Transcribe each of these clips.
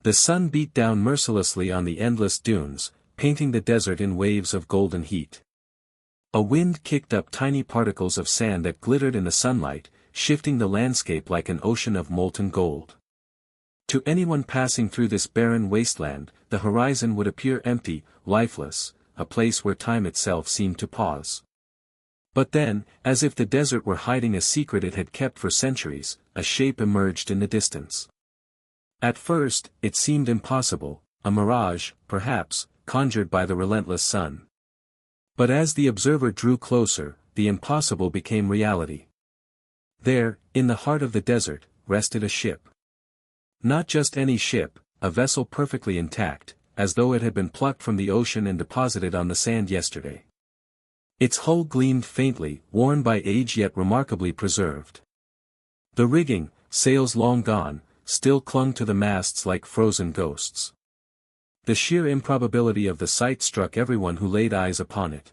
The sun beat down mercilessly on the endless dunes, painting the desert in waves of golden heat. A wind kicked up tiny particles of sand that glittered in the sunlight, shifting the landscape like an ocean of molten gold. To anyone passing through this barren wasteland, the horizon would appear empty, lifeless, a place where time itself seemed to pause. But then, as if the desert were hiding a secret it had kept for centuries, a shape emerged in the distance. At first, it seemed impossible, a mirage, perhaps, conjured by the relentless sun. But as the observer drew closer, the impossible became reality. There, in the heart of the desert, rested a ship. Not just any ship, a vessel perfectly intact, as though it had been plucked from the ocean and deposited on the sand yesterday. Its hull gleamed faintly, worn by age yet remarkably preserved. The rigging, sails long gone, still clung to the masts like frozen ghosts. The sheer improbability of the sight struck everyone who laid eyes upon it.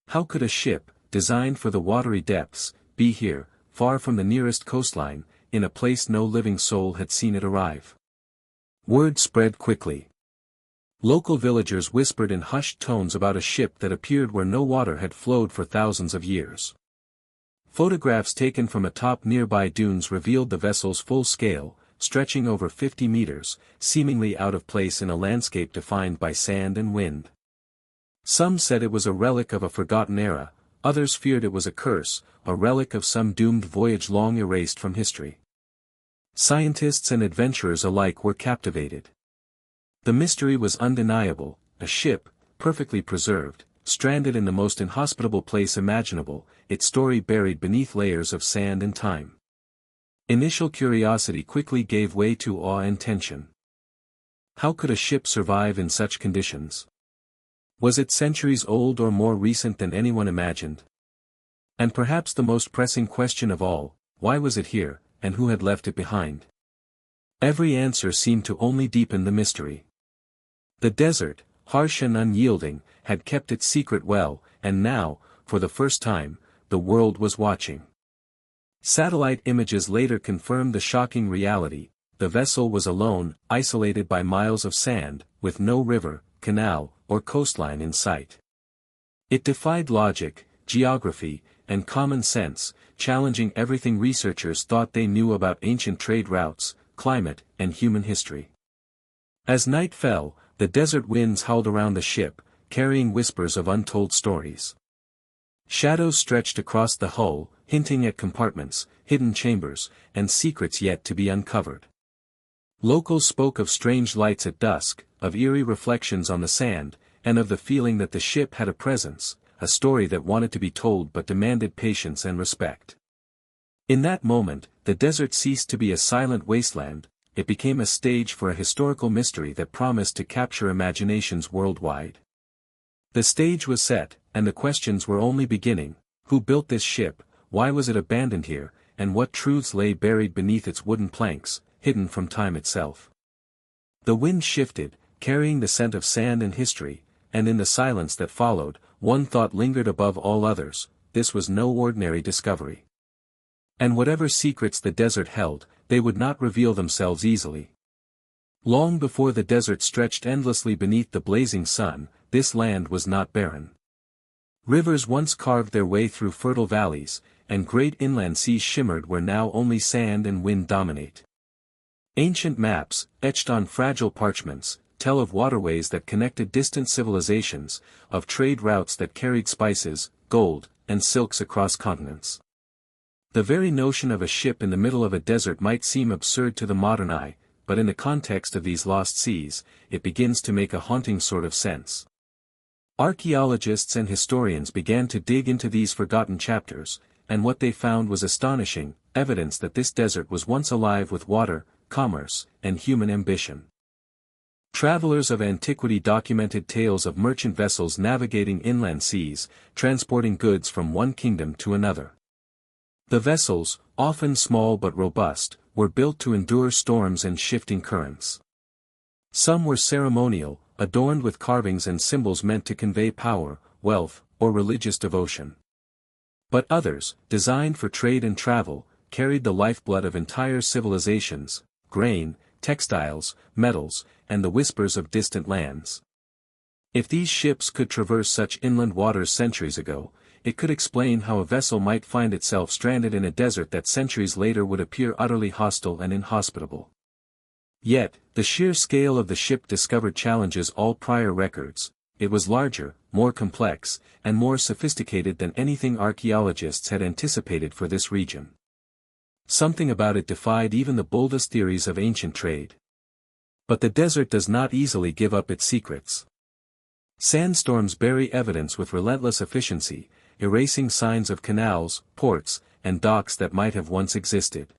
How could a ship, designed for the watery depths, be here, far from the nearest coastline, in a place no living soul had seen it arrive? Word spread quickly. Local villagers whispered in hushed tones about a ship that appeared where no water had flowed for thousands of years. Photographs taken from atop nearby dunes revealed the vessel's full scale, stretching over 50 meters, seemingly out of place in a landscape defined by sand and wind. Some said it was a relic of a forgotten era, others feared it was a curse, a relic of some doomed voyage long erased from history. Scientists and adventurers alike were captivated. The mystery was undeniable, a ship, perfectly preserved, stranded in the most inhospitable place imaginable, its story buried beneath layers of sand and time. Initial curiosity quickly gave way to awe and tension. How could a ship survive in such conditions? Was it centuries old or more recent than anyone imagined? And perhaps the most pressing question of all, why was it here, and who had left it behind? Every answer seemed to only deepen the mystery. The desert, harsh and unyielding, had kept its secret well, and now, for the first time, the world was watching. Satellite images later confirmed the shocking reality: the vessel was alone, isolated by miles of sand, with no river, canal, or coastline in sight. It defied logic, geography, and common sense, challenging everything researchers thought they knew about ancient trade routes, climate, and human history. As night fell, the desert winds howled around the ship, carrying whispers of untold stories. Shadows stretched across the hull, hinting at compartments, hidden chambers, and secrets yet to be uncovered. Locals spoke of strange lights at dusk, of eerie reflections on the sand, and of the feeling that the ship had a presence, a story that wanted to be told but demanded patience and respect. In that moment, the desert ceased to be a silent wasteland, it became a stage for a historical mystery that promised to capture imaginations worldwide. The stage was set, and the questions were only beginning: who built this ship, why was it abandoned here, and what truths lay buried beneath its wooden planks, hidden from time itself? The wind shifted, carrying the scent of sand and history, and in the silence that followed, one thought lingered above all others: this was no ordinary discovery. And whatever secrets the desert held, they would not reveal themselves easily. Long before the desert stretched endlessly beneath the blazing sun, this land was not barren. Rivers once carved their way through fertile valleys, and great inland seas shimmered where now only sand and wind dominate. Ancient maps, etched on fragile parchments, tell of waterways that connected distant civilizations, of trade routes that carried spices, gold, and silks across continents. The very notion of a ship in the middle of a desert might seem absurd to the modern eye, but in the context of these lost seas, it begins to make a haunting sort of sense. Archaeologists and historians began to dig into these forgotten chapters, and what they found was astonishing: evidence that this desert was once alive with water, commerce, and human ambition. Travelers of antiquity documented tales of merchant vessels navigating inland seas, transporting goods from one kingdom to another. The vessels, often small but robust, were built to endure storms and shifting currents. Some were ceremonial, adorned with carvings and symbols meant to convey power, wealth, or religious devotion. But others, designed for trade and travel, carried the lifeblood of entire civilizations: grain, textiles, metals, and the whispers of distant lands. If these ships could traverse such inland waters centuries ago, it could explain how a vessel might find itself stranded in a desert that centuries later would appear utterly hostile and inhospitable. Yet, the sheer scale of the ship discovered challenges all prior records. It was larger, more complex, and more sophisticated than anything archaeologists had anticipated for this region. Something about it defied even the boldest theories of ancient trade. But the desert does not easily give up its secrets. Sandstorms bury evidence with relentless efficiency, erasing signs of canals, ports, and docks that might have once existed.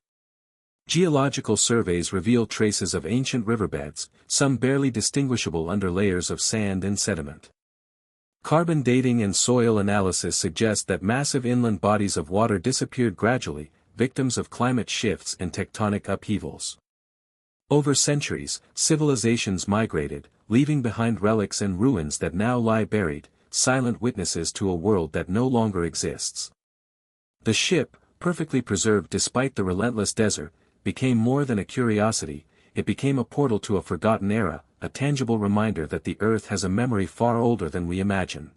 Geological surveys reveal traces of ancient riverbeds, some barely distinguishable under layers of sand and sediment. Carbon dating and soil analysis suggest that massive inland bodies of water disappeared gradually, victims of climate shifts and tectonic upheavals. Over centuries, civilizations migrated, leaving behind relics and ruins that now lie buried, silent witnesses to a world that no longer exists. The ship, perfectly preserved despite the relentless desert, became more than a curiosity. It became a portal to a forgotten era, a tangible reminder that the Earth has a memory far older than we imagine.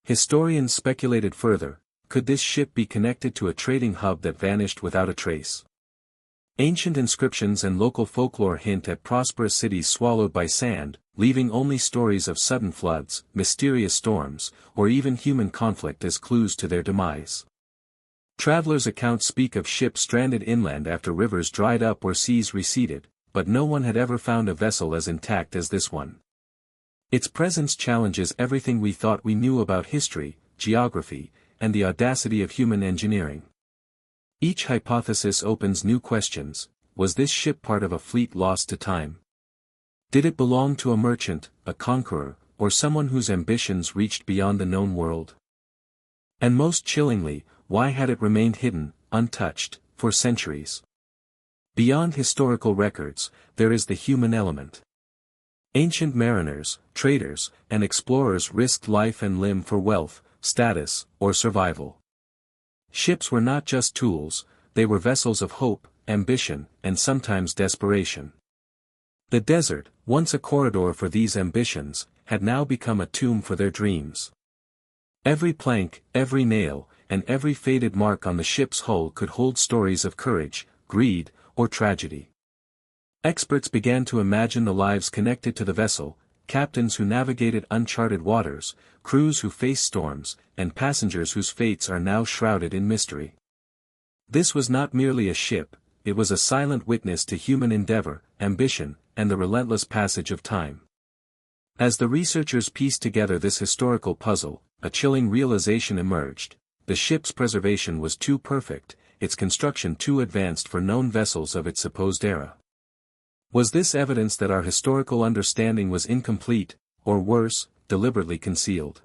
Historians speculated further: could this ship be connected to a trading hub that vanished without a trace? Ancient inscriptions and local folklore hint at prosperous cities swallowed by sand, leaving only stories of sudden floods, mysterious storms, or even human conflict as clues to their demise. Travelers' accounts speak of ships stranded inland after rivers dried up or seas receded, but no one had ever found a vessel as intact as this one. Its presence challenges everything we thought we knew about history, geography, and the audacity of human engineering. Each hypothesis opens new questions. Was this ship part of a fleet lost to time? Did it belong to a merchant, a conqueror, or someone whose ambitions reached beyond the known world? And most chillingly, why had it remained hidden, untouched, for centuries? Beyond historical records, there is the human element. Ancient mariners, traders, and explorers risked life and limb for wealth, status, or survival. Ships were not just tools, they were vessels of hope, ambition, and sometimes desperation. The desert, once a corridor for these ambitions, had now become a tomb for their dreams. Every plank, every nail, and every faded mark on the ship's hull could hold stories of courage, greed, or tragedy. Experts began to imagine the lives connected to the vessel: captains who navigated uncharted waters, crews who faced storms, and passengers whose fates are now shrouded in mystery. This was not merely a ship, it was a silent witness to human endeavor, ambition, and the relentless passage of time. As the researchers pieced together this historical puzzle, a chilling realization emerged: the ship's preservation was too perfect, its construction too advanced for known vessels of its supposed era. Was this evidence that our historical understanding was incomplete, or worse, deliberately concealed?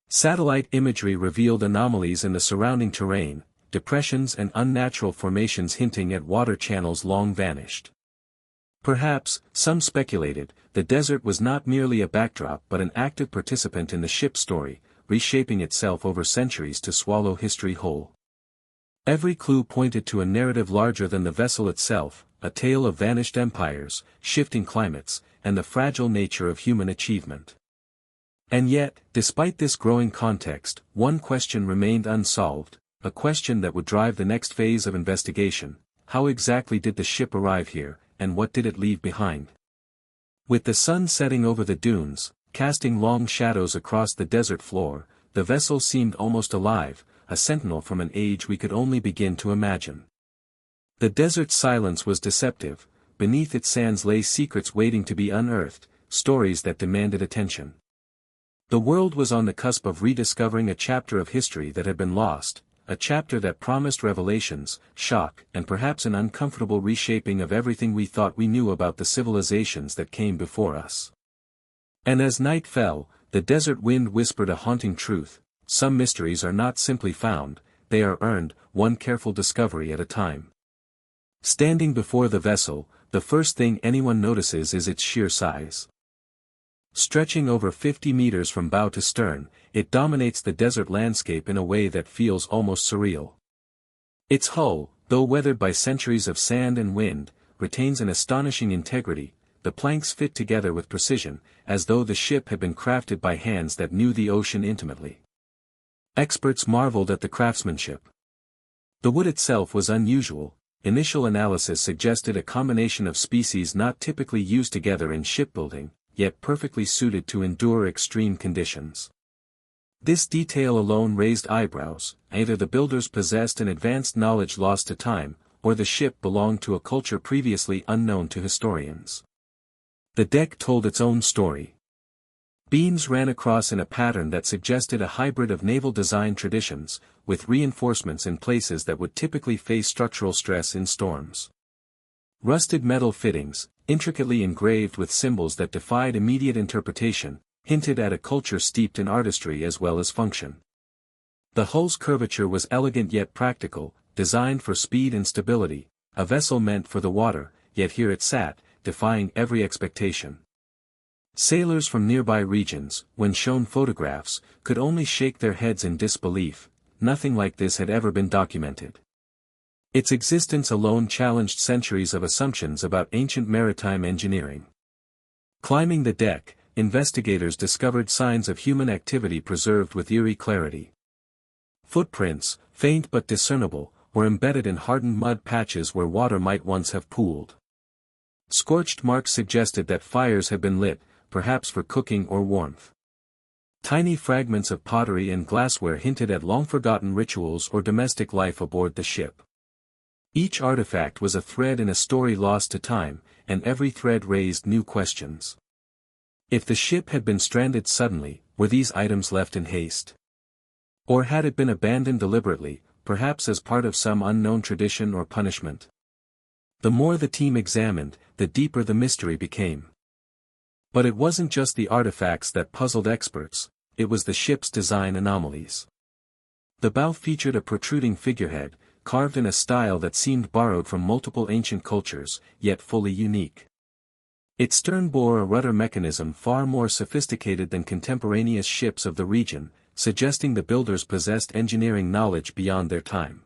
Satellite imagery revealed anomalies in the surrounding terrain, depressions and unnatural formations hinting at water channels long vanished. Perhaps, some speculated, the desert was not merely a backdrop but an active participant in the ship's story, reshaping itself over centuries to swallow history whole. Every clue pointed to a narrative larger than the vessel itself, a tale of vanished empires, shifting climates, and the fragile nature of human achievement. And yet, despite this growing context, one question remained unsolved, a question that would drive the next phase of investigation: how exactly did the ship arrive here, and what did it leave behind? With the sun setting over the dunes, casting long shadows across the desert floor, the vessel seemed almost alive, a sentinel from an age we could only begin to imagine. The desert's silence was deceptive. Beneath its sands lay secrets waiting to be unearthed, stories that demanded attention. The world was on the cusp of rediscovering a chapter of history that had been lost, a chapter that promised revelations, shock, and perhaps an uncomfortable reshaping of everything we thought we knew about the civilizations that came before us. And as night fell, the desert wind whispered a haunting truth: some mysteries are not simply found, they are earned, one careful discovery at a time. Standing before the vessel, the first thing anyone notices is its sheer size. Stretching over 50 meters from bow to stern, it dominates the desert landscape in a way that feels almost surreal. Its hull, though weathered by centuries of sand and wind, retains an astonishing integrity. The planks fit together with precision, as though the ship had been crafted by hands that knew the ocean intimately. Experts marveled at the craftsmanship. The wood itself was unusual. Initial analysis suggested a combination of species not typically used together in shipbuilding, yet perfectly suited to endure extreme conditions. This detail alone raised eyebrows. Either the builders possessed an advanced knowledge lost to time, or the ship belonged to a culture previously unknown to historians. The deck told its own story. Beams ran across in a pattern that suggested a hybrid of naval design traditions, with reinforcements in places that would typically face structural stress in storms. Rusted metal fittings, intricately engraved with symbols that defied immediate interpretation, hinted at a culture steeped in artistry as well as function. The hull's curvature was elegant yet practical, designed for speed and stability, a vessel meant for the water, yet here it sat, defying every expectation. Sailors from nearby regions, when shown photographs, could only shake their heads in disbelief. Nothing like this had ever been documented. Its existence alone challenged centuries of assumptions about ancient maritime engineering. Climbing the deck, investigators discovered signs of human activity preserved with eerie clarity. Footprints, faint but discernible, were embedded in hardened mud patches where water might once have pooled. Scorched marks suggested that fires had been lit, perhaps for cooking or warmth. Tiny fragments of pottery and glassware hinted at long-forgotten rituals or domestic life aboard the ship. Each artifact was a thread in a story lost to time, and every thread raised new questions. If the ship had been stranded suddenly, were these items left in haste? Or had it been abandoned deliberately, perhaps as part of some unknown tradition or punishment? The more the team examined, the deeper the mystery became. But it wasn't just the artifacts that puzzled experts, it was the ship's design anomalies. The bow featured a protruding figurehead, carved in a style that seemed borrowed from multiple ancient cultures, yet fully unique. Its stern bore a rudder mechanism far more sophisticated than contemporaneous ships of the region, suggesting the builders possessed engineering knowledge beyond their time.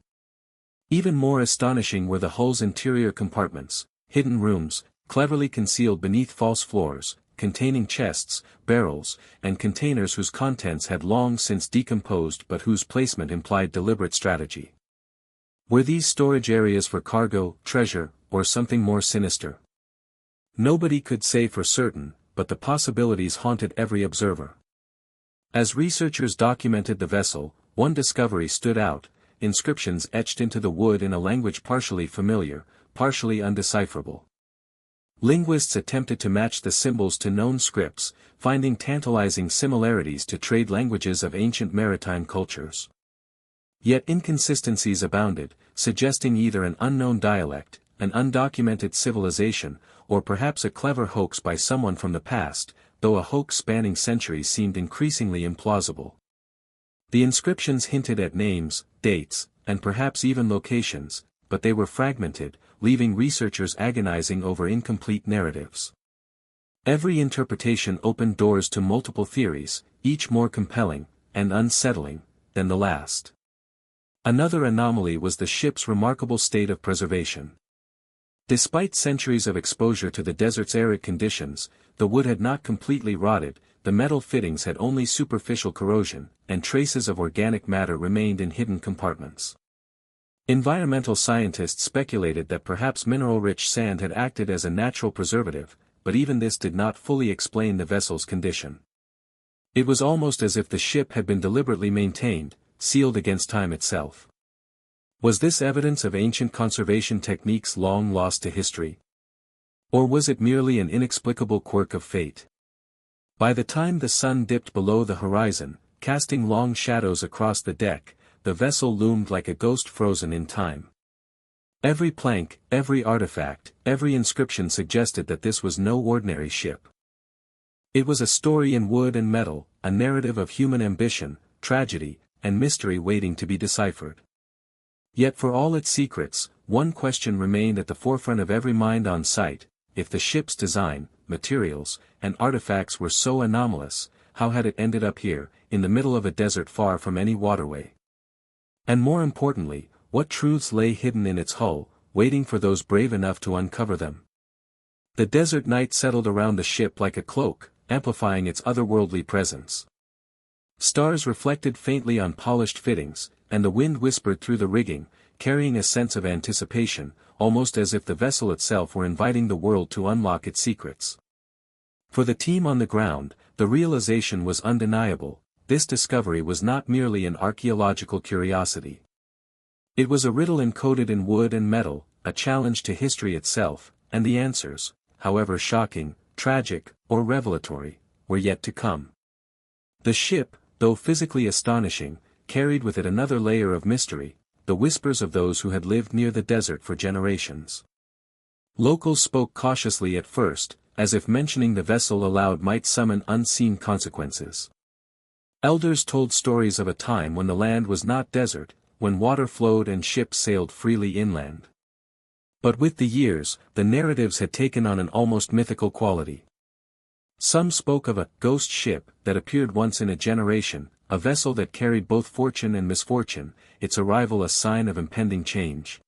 Even more astonishing were the hull's interior compartments, hidden rooms, cleverly concealed beneath false floors, containing chests, barrels, and containers whose contents had long since decomposed but whose placement implied deliberate strategy. Were these storage areas for cargo, treasure, or something more sinister? Nobody could say for certain, but the possibilities haunted every observer. As researchers documented the vessel, one discovery stood out: inscriptions etched into the wood in a language partially familiar, partially undecipherable. Linguists attempted to match the symbols to known scripts, finding tantalizing similarities to trade languages of ancient maritime cultures. Yet inconsistencies abounded, suggesting either an unknown dialect, an undocumented civilization, or perhaps a clever hoax by someone from the past, though a hoax spanning centuries seemed increasingly implausible. The inscriptions hinted at names, dates, and perhaps even locations, but they were fragmented, leaving researchers agonizing over incomplete narratives. Every interpretation opened doors to multiple theories, each more compelling, and unsettling, than the last. Another anomaly was the ship's remarkable state of preservation. Despite centuries of exposure to the desert's arid conditions, the wood had not completely rotted, the metal fittings had only superficial corrosion, and traces of organic matter remained in hidden compartments. Environmental scientists speculated that perhaps mineral-rich sand had acted as a natural preservative, but even this did not fully explain the vessel's condition. It was almost as if the ship had been deliberately maintained, sealed against time itself. Was this evidence of ancient conservation techniques long lost to history? Or was it merely an inexplicable quirk of fate? By the time the sun dipped below the horizon, casting long shadows across the deck, the vessel loomed like a ghost frozen in time. Every plank, every artifact, every inscription suggested that this was no ordinary ship. It was a story in wood and metal, a narrative of human ambition, tragedy, and mystery waiting to be deciphered. Yet for all its secrets, one question remained at the forefront of every mind on site: if the ship's design, materials, and artifacts were so anomalous, how had it ended up here, in the middle of a desert far from any waterway? And more importantly, what truths lay hidden in its hull, waiting for those brave enough to uncover them. The desert night settled around the ship like a cloak, amplifying its otherworldly presence. Stars reflected faintly on polished fittings, and the wind whispered through the rigging, carrying a sense of anticipation, almost as if the vessel itself were inviting the world to unlock its secrets. For the team on the ground, the realization was undeniable: this discovery was not merely an archaeological curiosity. It was a riddle encoded in wood and metal, a challenge to history itself, and the answers, however shocking, tragic, or revelatory, were yet to come. The ship, though physically astonishing, carried with it another layer of mystery: the whispers of those who had lived near the desert for generations. Locals spoke cautiously at first, as if mentioning the vessel aloud might summon unseen consequences. Elders told stories of a time when the land was not desert, when water flowed and ships sailed freely inland. But with the years, the narratives had taken on an almost mythical quality. Some spoke of a ghost ship that appeared once in a generation, a vessel that carried both fortune and misfortune, its arrival a sign of impending change.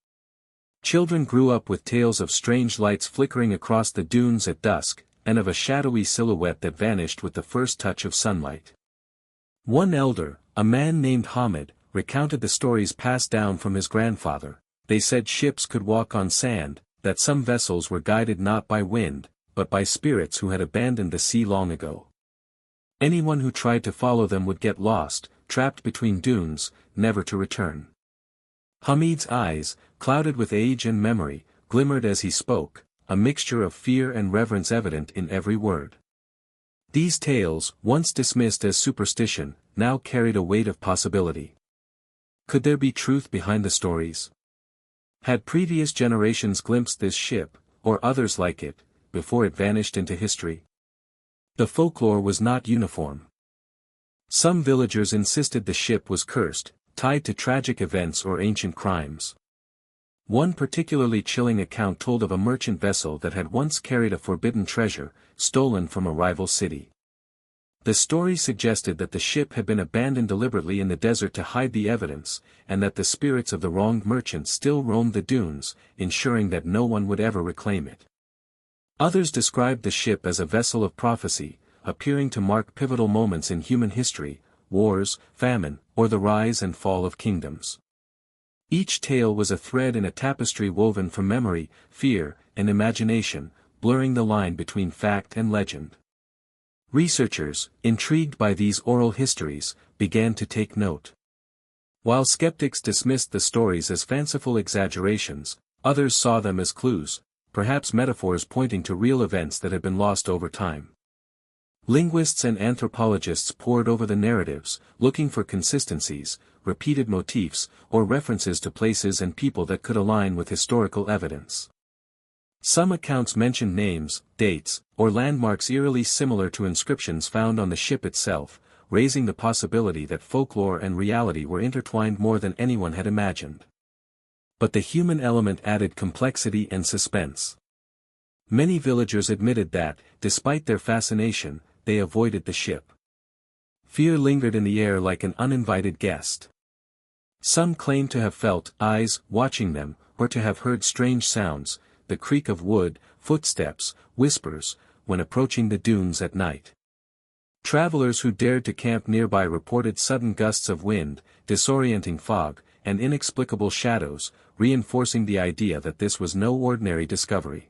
Children grew up with tales of strange lights flickering across the dunes at dusk, and of a shadowy silhouette that vanished with the first touch of sunlight. One elder, a man named Hamid, recounted the stories passed down from his grandfather. They said ships could walk on sand, that some vessels were guided not by wind, but by spirits who had abandoned the sea long ago. Anyone who tried to follow them would get lost, trapped between dunes, never to return. Hamid's eyes, clouded with age and memory, glimmered as he spoke, a mixture of fear and reverence evident in every word. These tales, once dismissed as superstition, now carried a weight of possibility. Could there be truth behind the stories? Had previous generations glimpsed this ship, or others like it, before it vanished into history? The folklore was not uniform. Some villagers insisted the ship was cursed, tied to tragic events or ancient crimes. One particularly chilling account told of a merchant vessel that had once carried a forbidden treasure, stolen from a rival city. The story suggested that the ship had been abandoned deliberately in the desert to hide the evidence, and that the spirits of the wronged merchant still roamed the dunes, ensuring that no one would ever reclaim it. Others described the ship as a vessel of prophecy, appearing to mark pivotal moments in human history: wars, famine, or the rise and fall of kingdoms. Each tale was a thread in a tapestry woven from memory, fear, and imagination, blurring the line between fact and legend. Researchers, intrigued by these oral histories, began to take note. While skeptics dismissed the stories as fanciful exaggerations, others saw them as clues, perhaps metaphors pointing to real events that had been lost over time. Linguists and anthropologists pored over the narratives, looking for consistencies, repeated motifs, or references to places and people that could align with historical evidence. Some accounts mentioned names, dates, or landmarks eerily similar to inscriptions found on the ship itself, raising the possibility that folklore and reality were intertwined more than anyone had imagined. But the human element added complexity and suspense. Many villagers admitted that, despite their fascination, they avoided the ship. Fear lingered in the air like an uninvited guest. Some claimed to have felt eyes watching them, or to have heard strange sounds, the creak of wood, footsteps, whispers, when approaching the dunes at night. Travelers who dared to camp nearby reported sudden gusts of wind, disorienting fog, and inexplicable shadows, reinforcing the idea that this was no ordinary discovery.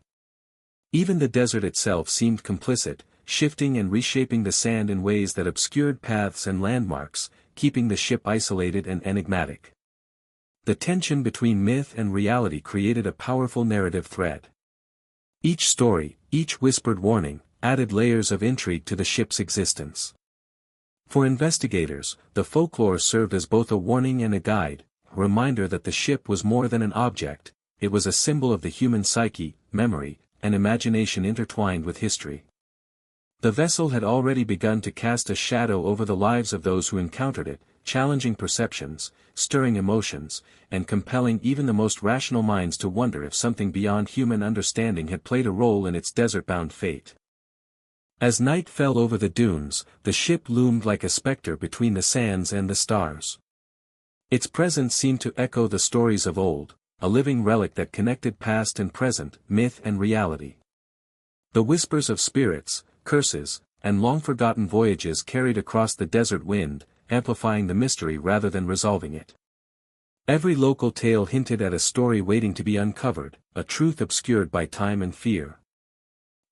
Even the desert itself seemed complicit, shifting and reshaping the sand in ways that obscured paths and landmarks, keeping the ship isolated and enigmatic. The tension between myth and reality created a powerful narrative thread. Each story, each whispered warning, added layers of intrigue to the ship's existence. For investigators, the folklore served as both a warning and a guide, a reminder that the ship was more than an object; it was a symbol of the human psyche, memory, and imagination intertwined with history. The vessel had already begun to cast a shadow over the lives of those who encountered it, challenging perceptions, stirring emotions, and compelling even the most rational minds to wonder if something beyond human understanding had played a role in its desert-bound fate. As night fell over the dunes, the ship loomed like a specter between the sands and the stars. Its presence seemed to echo the stories of old, a living relic that connected past and present, myth and reality. The whispers of spirits, curses, and long-forgotten voyages carried across the desert wind, amplifying the mystery rather than resolving it. Every local tale hinted at a story waiting to be uncovered, a truth obscured by time and fear.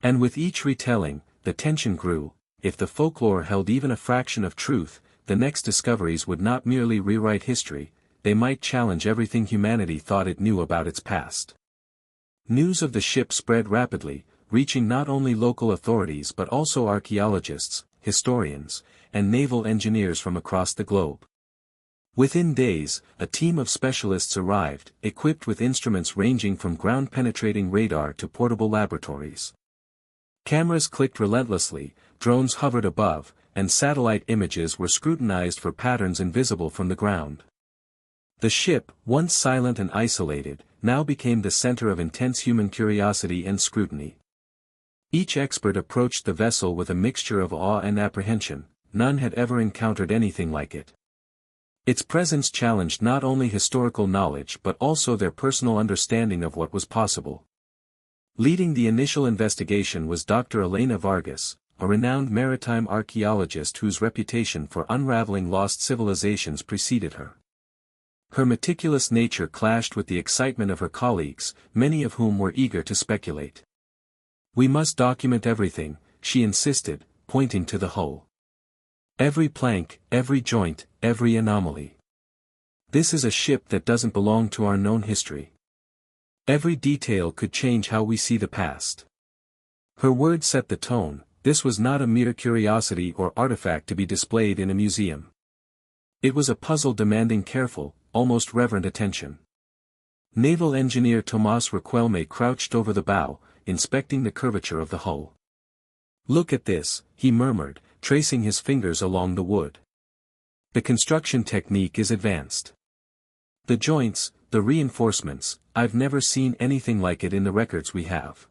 And with each retelling, the tension grew. If the folklore held even a fraction of truth, the next discoveries would not merely rewrite history, they might challenge everything humanity thought it knew about its past. News of the ship spread rapidly, reaching not only local authorities but also archaeologists, historians, and naval engineers from across the globe. Within days, a team of specialists arrived, equipped with instruments ranging from ground-penetrating radar to portable laboratories. Cameras clicked relentlessly, drones hovered above, and satellite images were scrutinized for patterns invisible from the ground. The ship, once silent and isolated, now became the center of intense human curiosity and scrutiny. Each expert approached the vessel with a mixture of awe and apprehension. None had ever encountered anything like it. Its presence challenged not only historical knowledge but also their personal understanding of what was possible. Leading the initial investigation was Dr. Elena Vargas, a renowned maritime archaeologist whose reputation for unraveling lost civilizations preceded her. Her meticulous nature clashed with the excitement of her colleagues, many of whom were eager to speculate. "We must document everything," she insisted, pointing to the hull. "Every plank, every joint, every anomaly. This is a ship that doesn't belong to our known history. Every detail could change how we see the past." Her words set the tone. This was not a mere curiosity or artifact to be displayed in a museum. It was a puzzle demanding careful, almost reverent attention. Naval engineer Tomás Riquelme crouched over the bow, inspecting the curvature of the hull. "Look at this," he murmured, tracing his fingers along the wood. "The construction technique is advanced. The joints, the reinforcements, I've never seen anything like it in the records we have.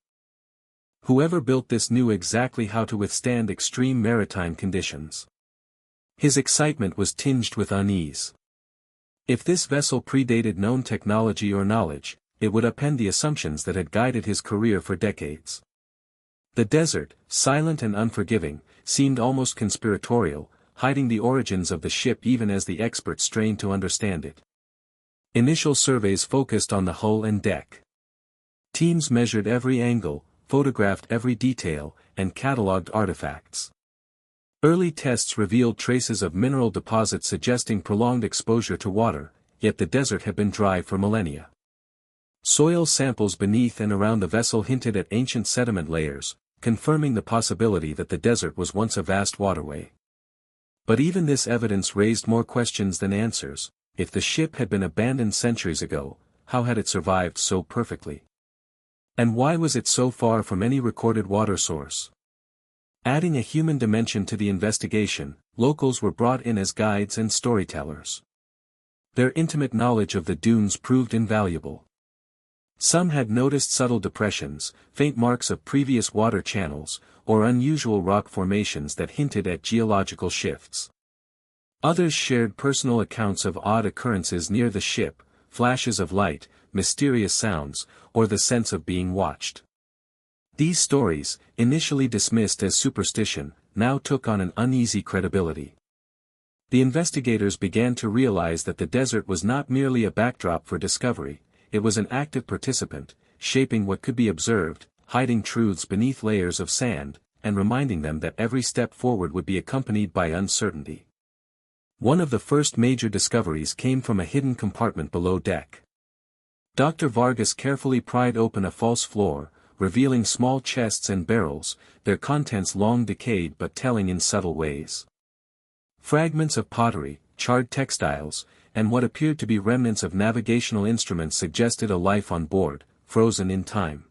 Whoever built this knew exactly how to withstand extreme maritime conditions." His excitement was tinged with unease. If this vessel predated known technology or knowledge, it would upend the assumptions that had guided his career for decades. The desert, silent and unforgiving, seemed almost conspiratorial, hiding the origins of the ship even as the experts strained to understand it. Initial surveys focused on the hull and deck. Teams measured every angle, photographed every detail, and catalogued artifacts. Early tests revealed traces of mineral deposits suggesting prolonged exposure to water, yet the desert had been dry for millennia. Soil samples beneath and around the vessel hinted at ancient sediment layers, confirming the possibility that the desert was once a vast waterway. But even this evidence raised more questions than answers. If the ship had been abandoned centuries ago, how had it survived so perfectly? And why was it so far from any recorded water source? Adding a human dimension to the investigation, locals were brought in as guides and storytellers. Their intimate knowledge of the dunes proved invaluable. Some had noticed subtle depressions, faint marks of previous water channels, or unusual rock formations that hinted at geological shifts. Others shared personal accounts of odd occurrences near the ship, flashes of light, mysterious sounds, or the sense of being watched. These stories, initially dismissed as superstition, now took on an uneasy credibility. The investigators began to realize that the desert was not merely a backdrop for discovery, it was an active participant, shaping what could be observed, hiding truths beneath layers of sand, and reminding them that every step forward would be accompanied by uncertainty. One of the first major discoveries came from a hidden compartment below deck. Dr. Vargas carefully pried open a false floor, revealing small chests and barrels, their contents long decayed but telling in subtle ways. Fragments of pottery, charred textiles, and what appeared to be remnants of navigational instruments suggested a life on board, frozen in time.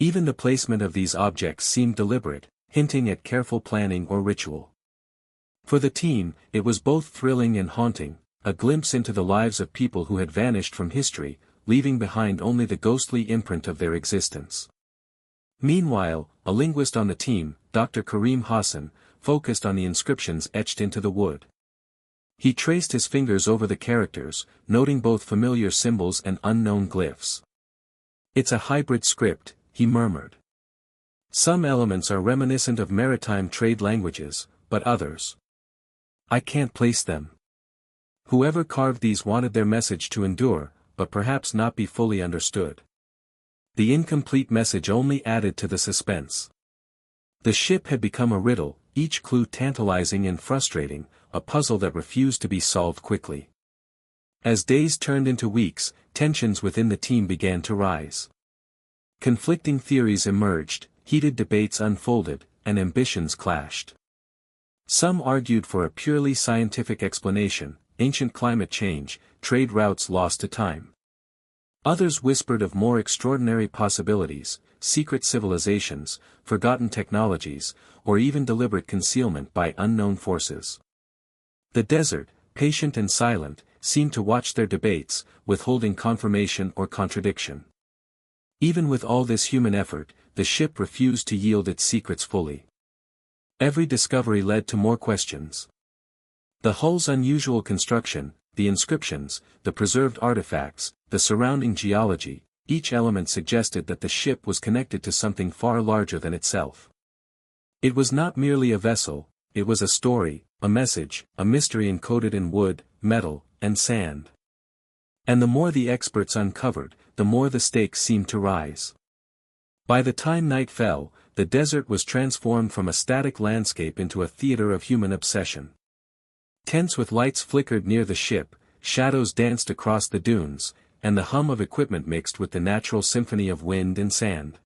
Even the placement of these objects seemed deliberate, hinting at careful planning or ritual. For the team, it was both thrilling and haunting, a glimpse into the lives of people who had vanished from history, leaving behind only the ghostly imprint of their existence. Meanwhile, a linguist on the team, Dr. Karim Hassan, focused on the inscriptions etched into the wood. He traced his fingers over the characters, noting both familiar symbols and unknown glyphs. "It's a hybrid script," he murmured. "Some elements are reminiscent of maritime trade languages, but others, I can't place them. Whoever carved these wanted their message to endure, but perhaps not be fully understood." The incomplete message only added to the suspense. The ship had become a riddle, each clue tantalizing and frustrating, a puzzle that refused to be solved quickly. As days turned into weeks, tensions within the team began to rise. Conflicting theories emerged, heated debates unfolded, and ambitions clashed. Some argued for a purely scientific explanation, ancient climate change, trade routes lost to time. Others whispered of more extraordinary possibilities, secret civilizations, forgotten technologies, or even deliberate concealment by unknown forces. The desert, patient and silent, seemed to watch their debates, withholding confirmation or contradiction. Even with all this human effort, the ship refused to yield its secrets fully. Every discovery led to more questions. The hull's unusual construction, the inscriptions, the preserved artifacts, the surrounding geology, each element suggested that the ship was connected to something far larger than itself. It was not merely a vessel, it was a story, a message, a mystery encoded in wood, metal, and sand. And the more the experts uncovered, the more the stakes seemed to rise. By the time night fell, the desert was transformed from a static landscape into a theater of human obsession. Tents with lights flickered near the ship, shadows danced across the dunes, and the hum of equipment mixed with the natural symphony of wind and sand.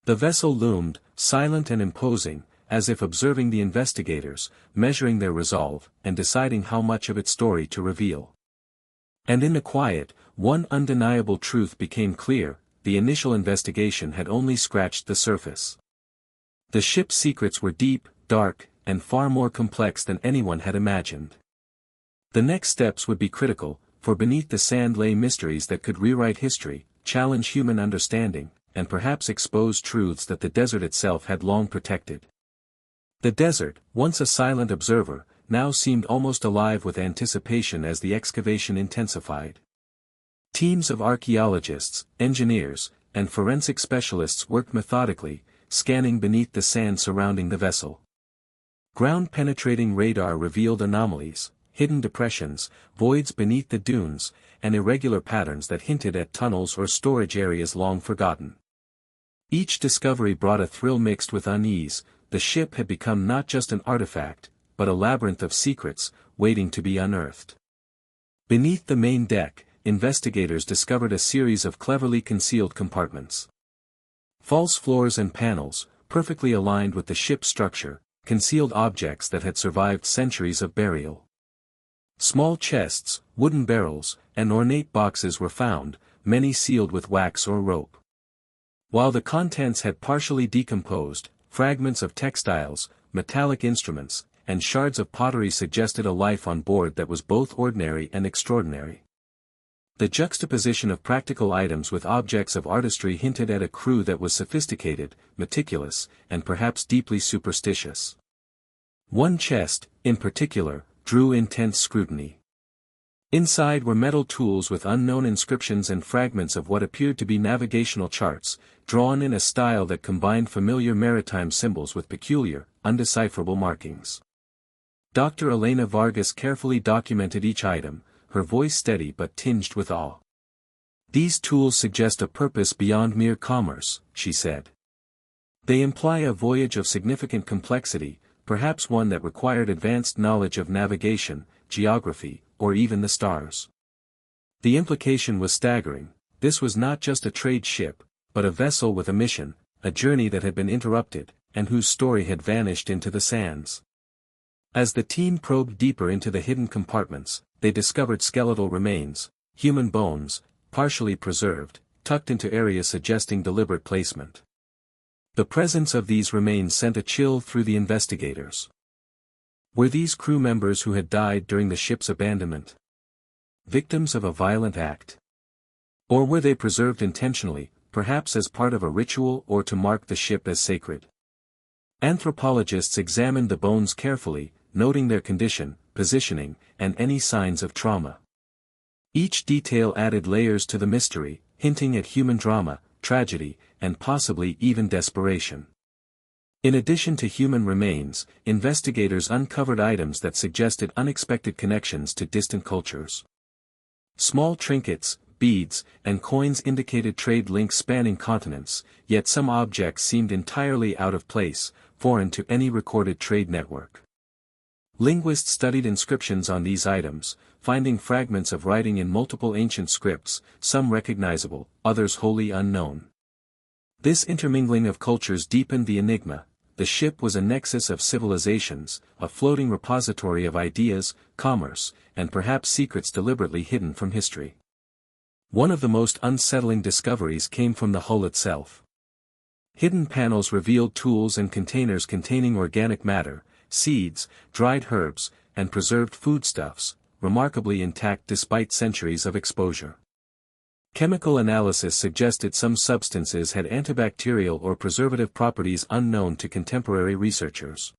The vessel loomed, silent and imposing, as if observing the investigators, measuring their resolve, and deciding how much of its story to reveal. And in the quiet, one undeniable truth became clear: the initial investigation had only scratched the surface. The ship's secrets were deep, dark, and far more complex than anyone had imagined. The next steps would be critical, for beneath the sand lay mysteries that could rewrite history, challenge human understanding, and perhaps expose truths that the desert itself had long protected. The desert, once a silent observer, now seemed almost alive with anticipation as the excavation intensified. Teams of archaeologists, engineers, and forensic specialists worked methodically, scanning beneath the sand surrounding the vessel. Ground-penetrating radar revealed anomalies, hidden depressions, voids beneath the dunes, and irregular patterns that hinted at tunnels or storage areas long forgotten. Each discovery brought a thrill mixed with unease. The ship had become not just an artifact, but a labyrinth of secrets, waiting to be unearthed. Beneath the main deck, investigators discovered a series of cleverly concealed compartments. False floors and panels, perfectly aligned with the ship's structure, concealed objects that had survived centuries of burial. Small chests, wooden barrels, and ornate boxes were found, many sealed with wax or rope. While the contents had partially decomposed, fragments of textiles, metallic instruments, and shards of pottery suggested a life on board that was both ordinary and extraordinary. The juxtaposition of practical items with objects of artistry hinted at a crew that was sophisticated, meticulous, and perhaps deeply superstitious. One chest, in particular, drew intense scrutiny. Inside were metal tools with unknown inscriptions and fragments of what appeared to be navigational charts, drawn in a style that combined familiar maritime symbols with peculiar, undecipherable markings. Dr. Elena Vargas carefully documented each item, her voice steady but tinged with awe. "These tools suggest a purpose beyond mere commerce," she said. "They imply a voyage of significant complexity, perhaps one that required advanced knowledge of navigation, geography, or even the stars." The implication was staggering. This was not just a trade ship, but a vessel with a mission, a journey that had been interrupted, and whose story had vanished into the sands. As the team probed deeper into the hidden compartments, they discovered skeletal remains, human bones, partially preserved, tucked into areas suggesting deliberate placement. The presence of these remains sent a chill through the investigators. Were these crew members who had died during the ship's abandonment victims of a violent act? Or were they preserved intentionally, perhaps as part of a ritual or to mark the ship as sacred? Anthropologists examined the bones carefully, noting their condition, positioning, and any signs of trauma. Each detail added layers to the mystery, hinting at human drama, tragedy, and possibly even desperation. In addition to human remains, investigators uncovered items that suggested unexpected connections to distant cultures. Small trinkets, beads, and coins indicated trade links spanning continents, yet some objects seemed entirely out of place, foreign to any recorded trade network. Linguists studied inscriptions on these items, finding fragments of writing in multiple ancient scripts, some recognizable, others wholly unknown. This intermingling of cultures deepened the enigma. The ship was a nexus of civilizations, a floating repository of ideas, commerce, and perhaps secrets deliberately hidden from history. One of the most unsettling discoveries came from the hull itself. Hidden panels revealed tools and containers containing organic matter, seeds, dried herbs, and preserved foodstuffs, remarkably intact despite centuries of exposure. Chemical analysis suggested some substances had antibacterial or preservative properties unknown to contemporary researchers.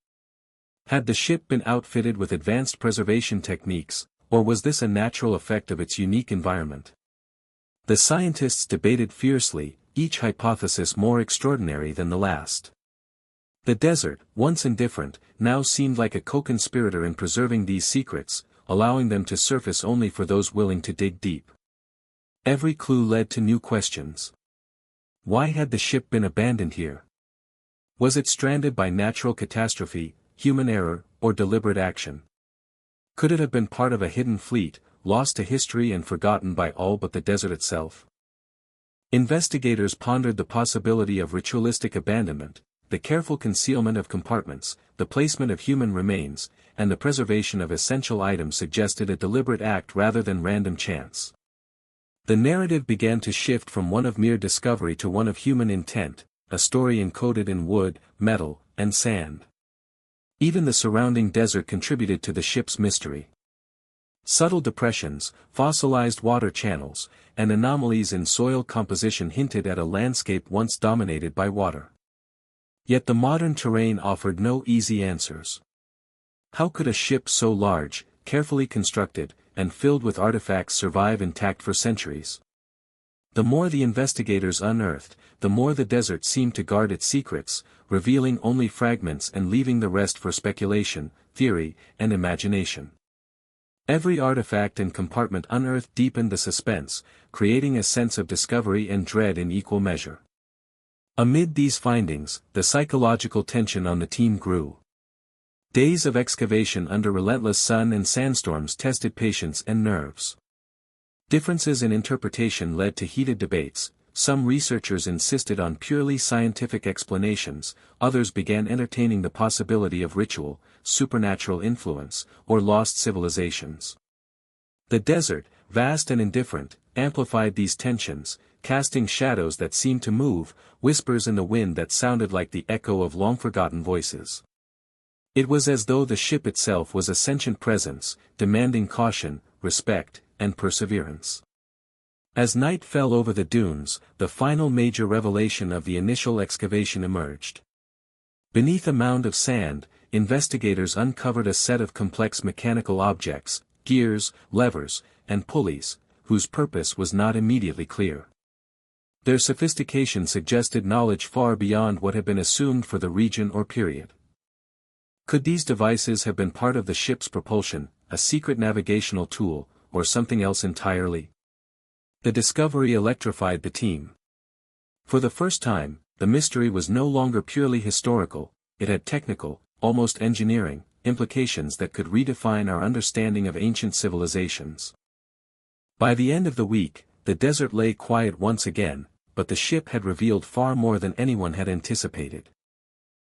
Had the ship been outfitted with advanced preservation techniques, or was this a natural effect of its unique environment? The scientists debated fiercely, each hypothesis more extraordinary than the last. The desert, once indifferent, now seemed like a co-conspirator in preserving these secrets, allowing them to surface only for those willing to dig deep. Every clue led to new questions. Why had the ship been abandoned here? Was it stranded by natural catastrophe, human error, or deliberate action? Could it have been part of a hidden fleet, lost to history and forgotten by all but the desert itself? Investigators pondered the possibility of ritualistic abandonment, the careful concealment of compartments, the placement of human remains, and the preservation of essential items suggested a deliberate act rather than random chance. The narrative began to shift from one of mere discovery to one of human intent, a story encoded in wood, metal, and sand. Even the surrounding desert contributed to the ship's mystery. Subtle depressions, fossilized water channels, and anomalies in soil composition hinted at a landscape once dominated by water. Yet the modern terrain offered no easy answers. How could a ship so large, carefully constructed, and filled with artifacts survive intact for centuries? The more the investigators unearthed, the more the desert seemed to guard its secrets, revealing only fragments and leaving the rest for speculation, theory, and imagination. Every artifact and compartment unearthed deepened the suspense, creating a sense of discovery and dread in equal measure. Amid these findings, the psychological tension on the team grew. Days of excavation under relentless sun and sandstorms tested patience and nerves. Differences in interpretation led to heated debates. Some researchers insisted on purely scientific explanations, others began entertaining the possibility of ritual, supernatural influence, or lost civilizations. The desert, vast and indifferent, amplified these tensions, casting shadows that seemed to move, whispers in the wind that sounded like the echo of long-forgotten voices. It was as though the ship itself was a sentient presence, demanding caution, respect, and perseverance. As night fell over the dunes, the final major revelation of the initial excavation emerged. Beneath a mound of sand, investigators uncovered a set of complex mechanical objects, gears, levers, and pulleys, whose purpose was not immediately clear. Their sophistication suggested knowledge far beyond what had been assumed for the region or period. Could these devices have been part of the ship's propulsion, a secret navigational tool, or something else entirely? The discovery electrified the team. For the first time, the mystery was no longer purely historical, it had technical, almost engineering, implications that could redefine our understanding of ancient civilizations. By the end of the week, the desert lay quiet once again, but the ship had revealed far more than anyone had anticipated.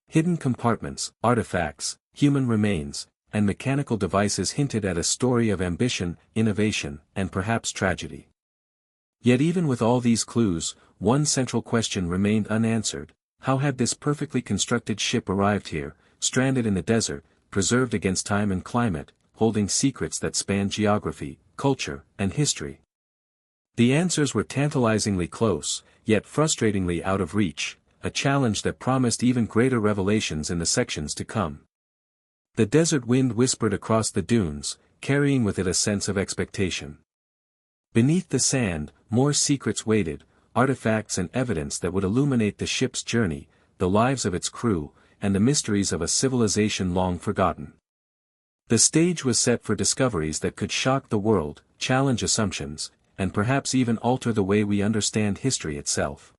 Hidden compartments, artifacts, human remains, and mechanical devices hinted at a story of ambition, innovation, and perhaps tragedy. Yet even with all these clues, one central question remained unanswered: how had this perfectly constructed ship arrived here, stranded in the desert, preserved against time and climate, holding secrets that span geography, culture, and history? The answers were tantalizingly close, yet frustratingly out of reach, a challenge that promised even greater revelations in the sections to come. The desert wind whispered across the dunes, carrying with it a sense of expectation. Beneath the sand, more secrets waited, artifacts and evidence that would illuminate the ship's journey, the lives of its crew, and the mysteries of a civilization long forgotten. The stage was set for discoveries that could shock the world, challenge assumptions, and perhaps even alter the way we understand history itself.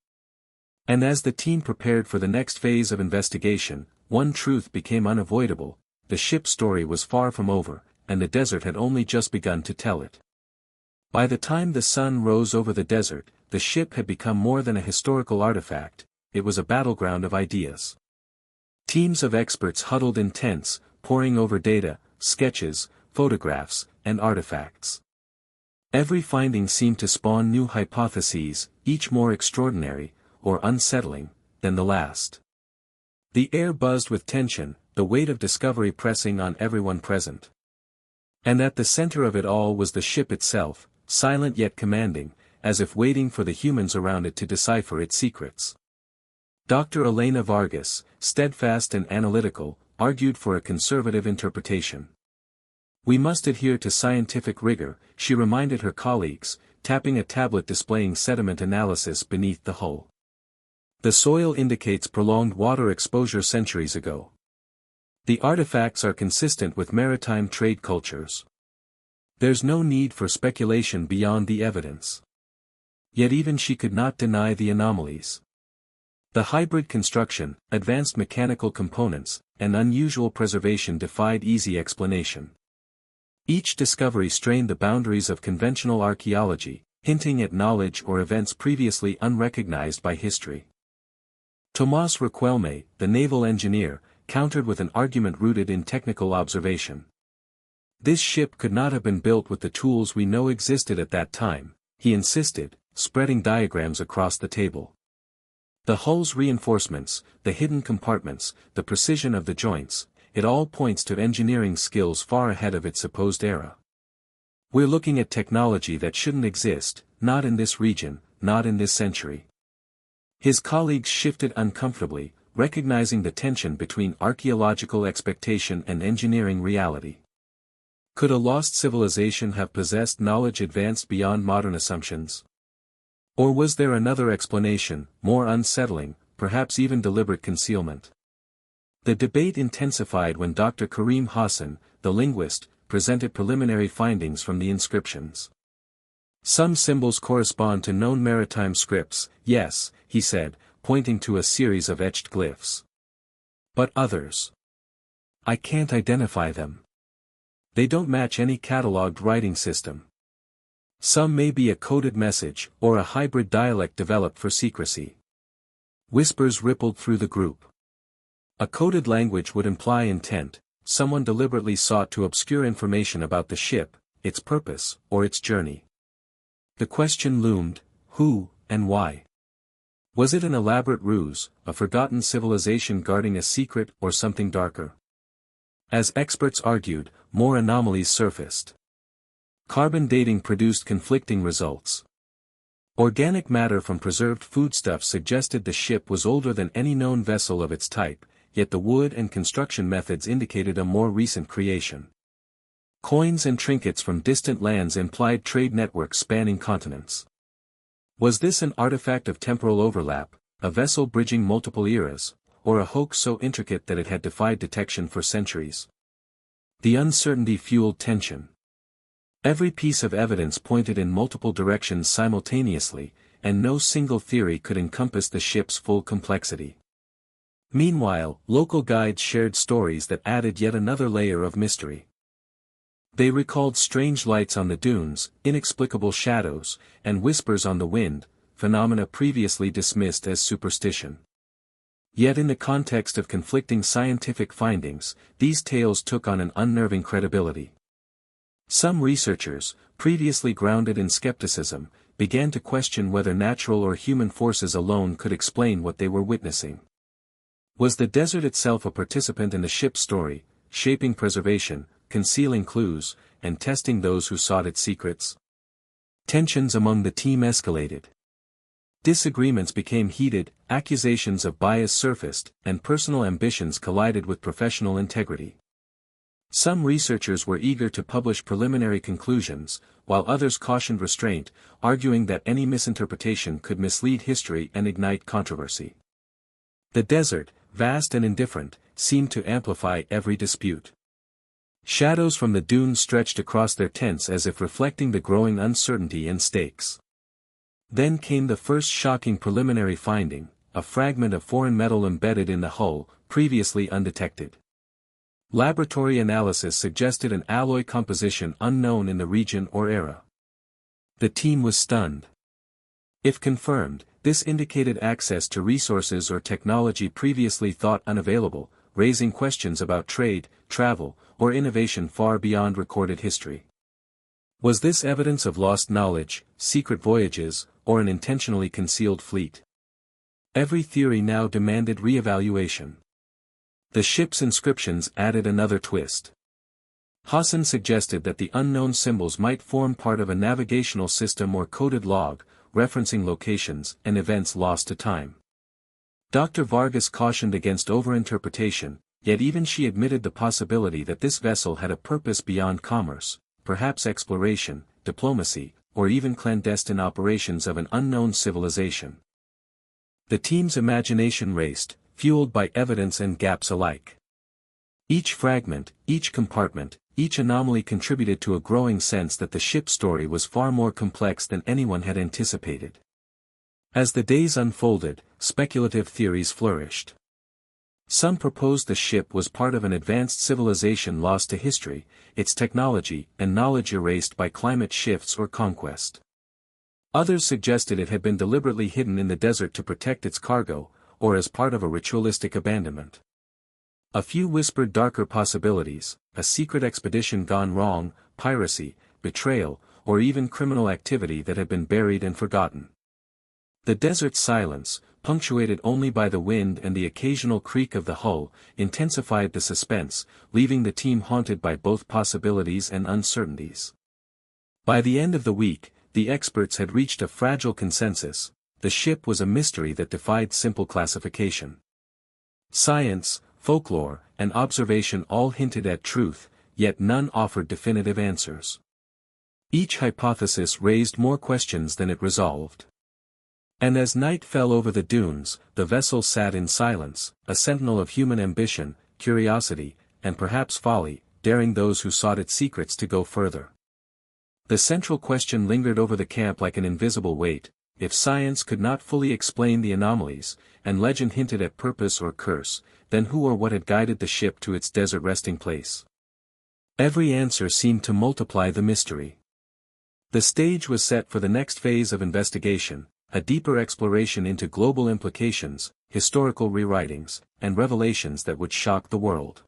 And as the team prepared for the next phase of investigation, one truth became unavoidable: the ship's story was far from over, and the desert had only just begun to tell it. By the time the sun rose over the desert, the ship had become more than a historical artifact, it was a battleground of ideas. Teams of experts huddled in tents, poring over data, sketches, photographs, and artifacts. Every finding seemed to spawn new hypotheses, each more extraordinary, or unsettling, than the last. The air buzzed with tension, the weight of discovery pressing on everyone present. And at the center of it all was the ship itself, silent yet commanding, as if waiting for the humans around it to decipher its secrets. Dr. Elena Vargas, steadfast and analytical, argued for a conservative interpretation. "We must adhere to scientific rigor," she reminded her colleagues, tapping a tablet displaying sediment analysis beneath the hull. "The soil indicates prolonged water exposure centuries ago. The artifacts are consistent with maritime trade cultures. There's no need for speculation beyond the evidence." Yet even she could not deny the anomalies. The hybrid construction, advanced mechanical components, and unusual preservation defied easy explanation. Each discovery strained the boundaries of conventional archaeology, hinting at knowledge or events previously unrecognized by history. Tomás Riquelme, the naval engineer, countered with an argument rooted in technical observation. "This ship could not have been built with the tools we know existed at that time," he insisted, spreading diagrams across the table. "The hull's reinforcements, the hidden compartments, the precision of the joints, it all points to engineering skills far ahead of its supposed era. We're looking at technology that shouldn't exist, not in this region, not in this century." His colleagues shifted uncomfortably, recognizing the tension between archaeological expectation and engineering reality. Could a lost civilization have possessed knowledge advanced beyond modern assumptions? Or was there another explanation, more unsettling, perhaps even deliberate concealment? The debate intensified when Dr. Karim Hassan, the linguist, presented preliminary findings from the inscriptions. "Some symbols correspond to known maritime scripts, yes," he said, pointing to a series of etched glyphs. "But others. I can't identify them. They don't match any catalogued writing system. Some may be a coded message, or a hybrid dialect developed for secrecy." Whispers rippled through the group. A coded language would imply intent: someone deliberately sought to obscure information about the ship, its purpose, or its journey. The question loomed: who, and why? Was it an elaborate ruse, a forgotten civilization guarding a secret, or something darker? As experts argued, more anomalies surfaced. Carbon dating produced conflicting results. Organic matter from preserved foodstuffs suggested the ship was older than any known vessel of its type, yet the wood and construction methods indicated a more recent creation. Coins and trinkets from distant lands implied trade networks spanning continents. Was this an artifact of temporal overlap, a vessel bridging multiple eras, or a hoax so intricate that it had defied detection for centuries? The uncertainty fueled tension. Every piece of evidence pointed in multiple directions simultaneously, and no single theory could encompass the ship's full complexity. Meanwhile, local guides shared stories that added yet another layer of mystery. They recalled strange lights on the dunes, inexplicable shadows, and whispers on the wind, phenomena previously dismissed as superstition. Yet in the context of conflicting scientific findings, these tales took on an unnerving credibility. Some researchers, previously grounded in skepticism, began to question whether natural or human forces alone could explain what they were witnessing. Was the desert itself a participant in the ship's story, shaping preservation, concealing clues, and testing those who sought its secrets? Tensions among the team escalated. Disagreements became heated, accusations of bias surfaced, and personal ambitions collided with professional integrity. Some researchers were eager to publish preliminary conclusions, while others cautioned restraint, arguing that any misinterpretation could mislead history and ignite controversy. The desert, vast and indifferent, seemed to amplify every dispute. Shadows from the dunes stretched across their tents as if reflecting the growing uncertainty and stakes. Then came the first shocking preliminary finding, a fragment of foreign metal embedded in the hull, previously undetected. Laboratory analysis suggested an alloy composition unknown in the region or era. The team was stunned. If confirmed, this indicated access to resources or technology previously thought unavailable, raising questions about trade, travel, or innovation far beyond recorded history. Was this evidence of lost knowledge, secret voyages, or an intentionally concealed fleet? Every theory now demanded re-evaluation. The ship's inscriptions added another twist. Hassan suggested that the unknown symbols might form part of a navigational system or coded log, referencing locations and events lost to time. Dr. Vargas cautioned against overinterpretation, yet even she admitted the possibility that this vessel had a purpose beyond commerce, perhaps exploration, diplomacy, or even clandestine operations of an unknown civilization. The team's imagination raced, fueled by evidence and gaps alike. Each fragment, each compartment, each anomaly contributed to a growing sense that the ship's story was far more complex than anyone had anticipated. As the days unfolded, speculative theories flourished. Some proposed the ship was part of an advanced civilization lost to history, its technology and knowledge erased by climate shifts or conquest. Others suggested it had been deliberately hidden in the desert to protect its cargo, or as part of a ritualistic abandonment. A few whispered darker possibilities, a secret expedition gone wrong, piracy, betrayal, or even criminal activity that had been buried and forgotten. The desert's silence, punctuated only by the wind and the occasional creak of the hull, intensified the suspense, leaving the team haunted by both possibilities and uncertainties. By the end of the week, the experts had reached a fragile consensus: the ship was a mystery that defied simple classification. Science, folklore, and observation all hinted at truth, yet none offered definitive answers. Each hypothesis raised more questions than it resolved. And as night fell over the dunes, the vessel sat in silence, a sentinel of human ambition, curiosity, and perhaps folly, daring those who sought its secrets to go further. The central question lingered over the camp like an invisible weight: if science could not fully explain the anomalies, and legend hinted at purpose or curse, then who or what had guided the ship to its desert resting place? Every answer seemed to multiply the mystery. The stage was set for the next phase of investigation, a deeper exploration into global implications, historical rewritings, and revelations that would shock the world.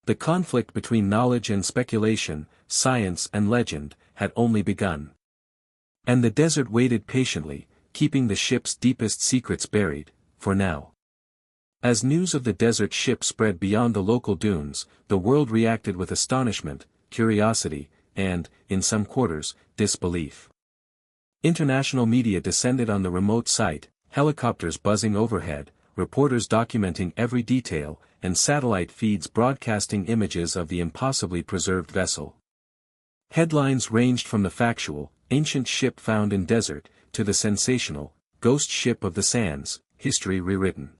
The conflict between knowledge and speculation, science and legend, had only begun. And the desert waited patiently, keeping the ship's deepest secrets buried, for now. As news of the desert ship spread beyond the local dunes, the world reacted with astonishment, curiosity, and, in some quarters, disbelief. International media descended on the remote site, helicopters buzzing overhead, reporters documenting every detail, and satellite feeds broadcasting images of the impossibly preserved vessel. Headlines ranged from the factual, ancient ship found in desert, to the sensational, ghost ship of the sands, history rewritten.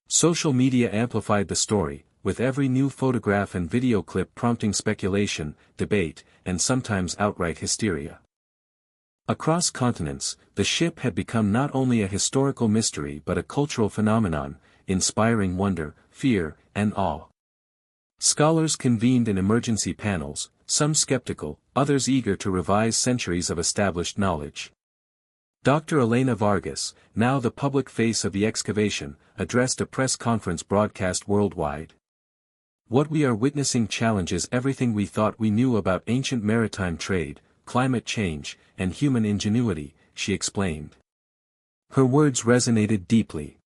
Social media amplified the story, with every new photograph and video clip prompting speculation, debate, and sometimes outright hysteria. Across continents, the ship had become not only a historical mystery but a cultural phenomenon, inspiring wonder, fear, and awe. Scholars convened in emergency panels, some skeptical, others eager to revise centuries of established knowledge. Dr. Elena Vargas, now the public face of the excavation, addressed a press conference broadcast worldwide. What we are witnessing challenges everything we thought we knew about ancient maritime trade, climate change, and human ingenuity, she explained. Her words resonated deeply.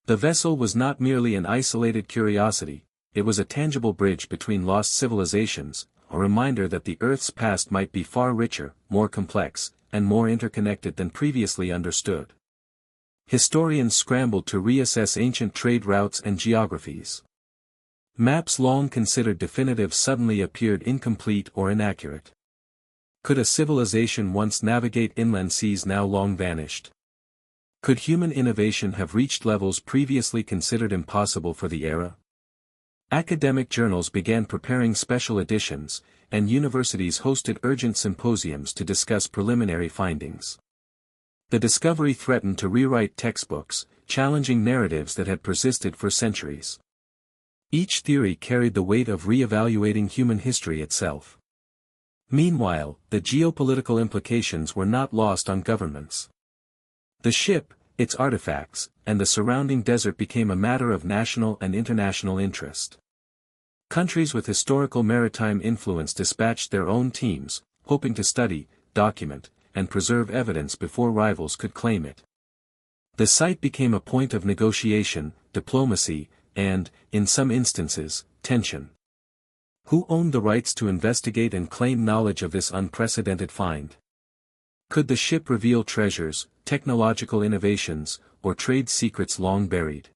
The vessel was not merely an isolated curiosity, it was a tangible bridge between lost civilizations, a reminder that the Earth's past might be far richer, more complex, and more interconnected than previously understood. Historians scrambled to reassess ancient trade routes and geographies. Maps long considered definitive suddenly appeared incomplete or inaccurate. Could a civilization once navigate inland seas now long vanished? Could human innovation have reached levels previously considered impossible for the era? Academic journals began preparing special editions, and universities hosted urgent symposiums to discuss preliminary findings. The discovery threatened to rewrite textbooks, challenging narratives that had persisted for centuries. Each theory carried the weight of re-evaluating human history itself. Meanwhile, the geopolitical implications were not lost on governments. The ship, its artifacts, and the surrounding desert became a matter of national and international interest. Countries with historical maritime influence dispatched their own teams, hoping to study, document, and preserve evidence before rivals could claim it. The site became a point of negotiation, diplomacy, and, in some instances, tension. Who owned the rights to investigate and claim knowledge of this unprecedented find? Could the ship reveal treasures, technological innovations, or trade secrets long buried?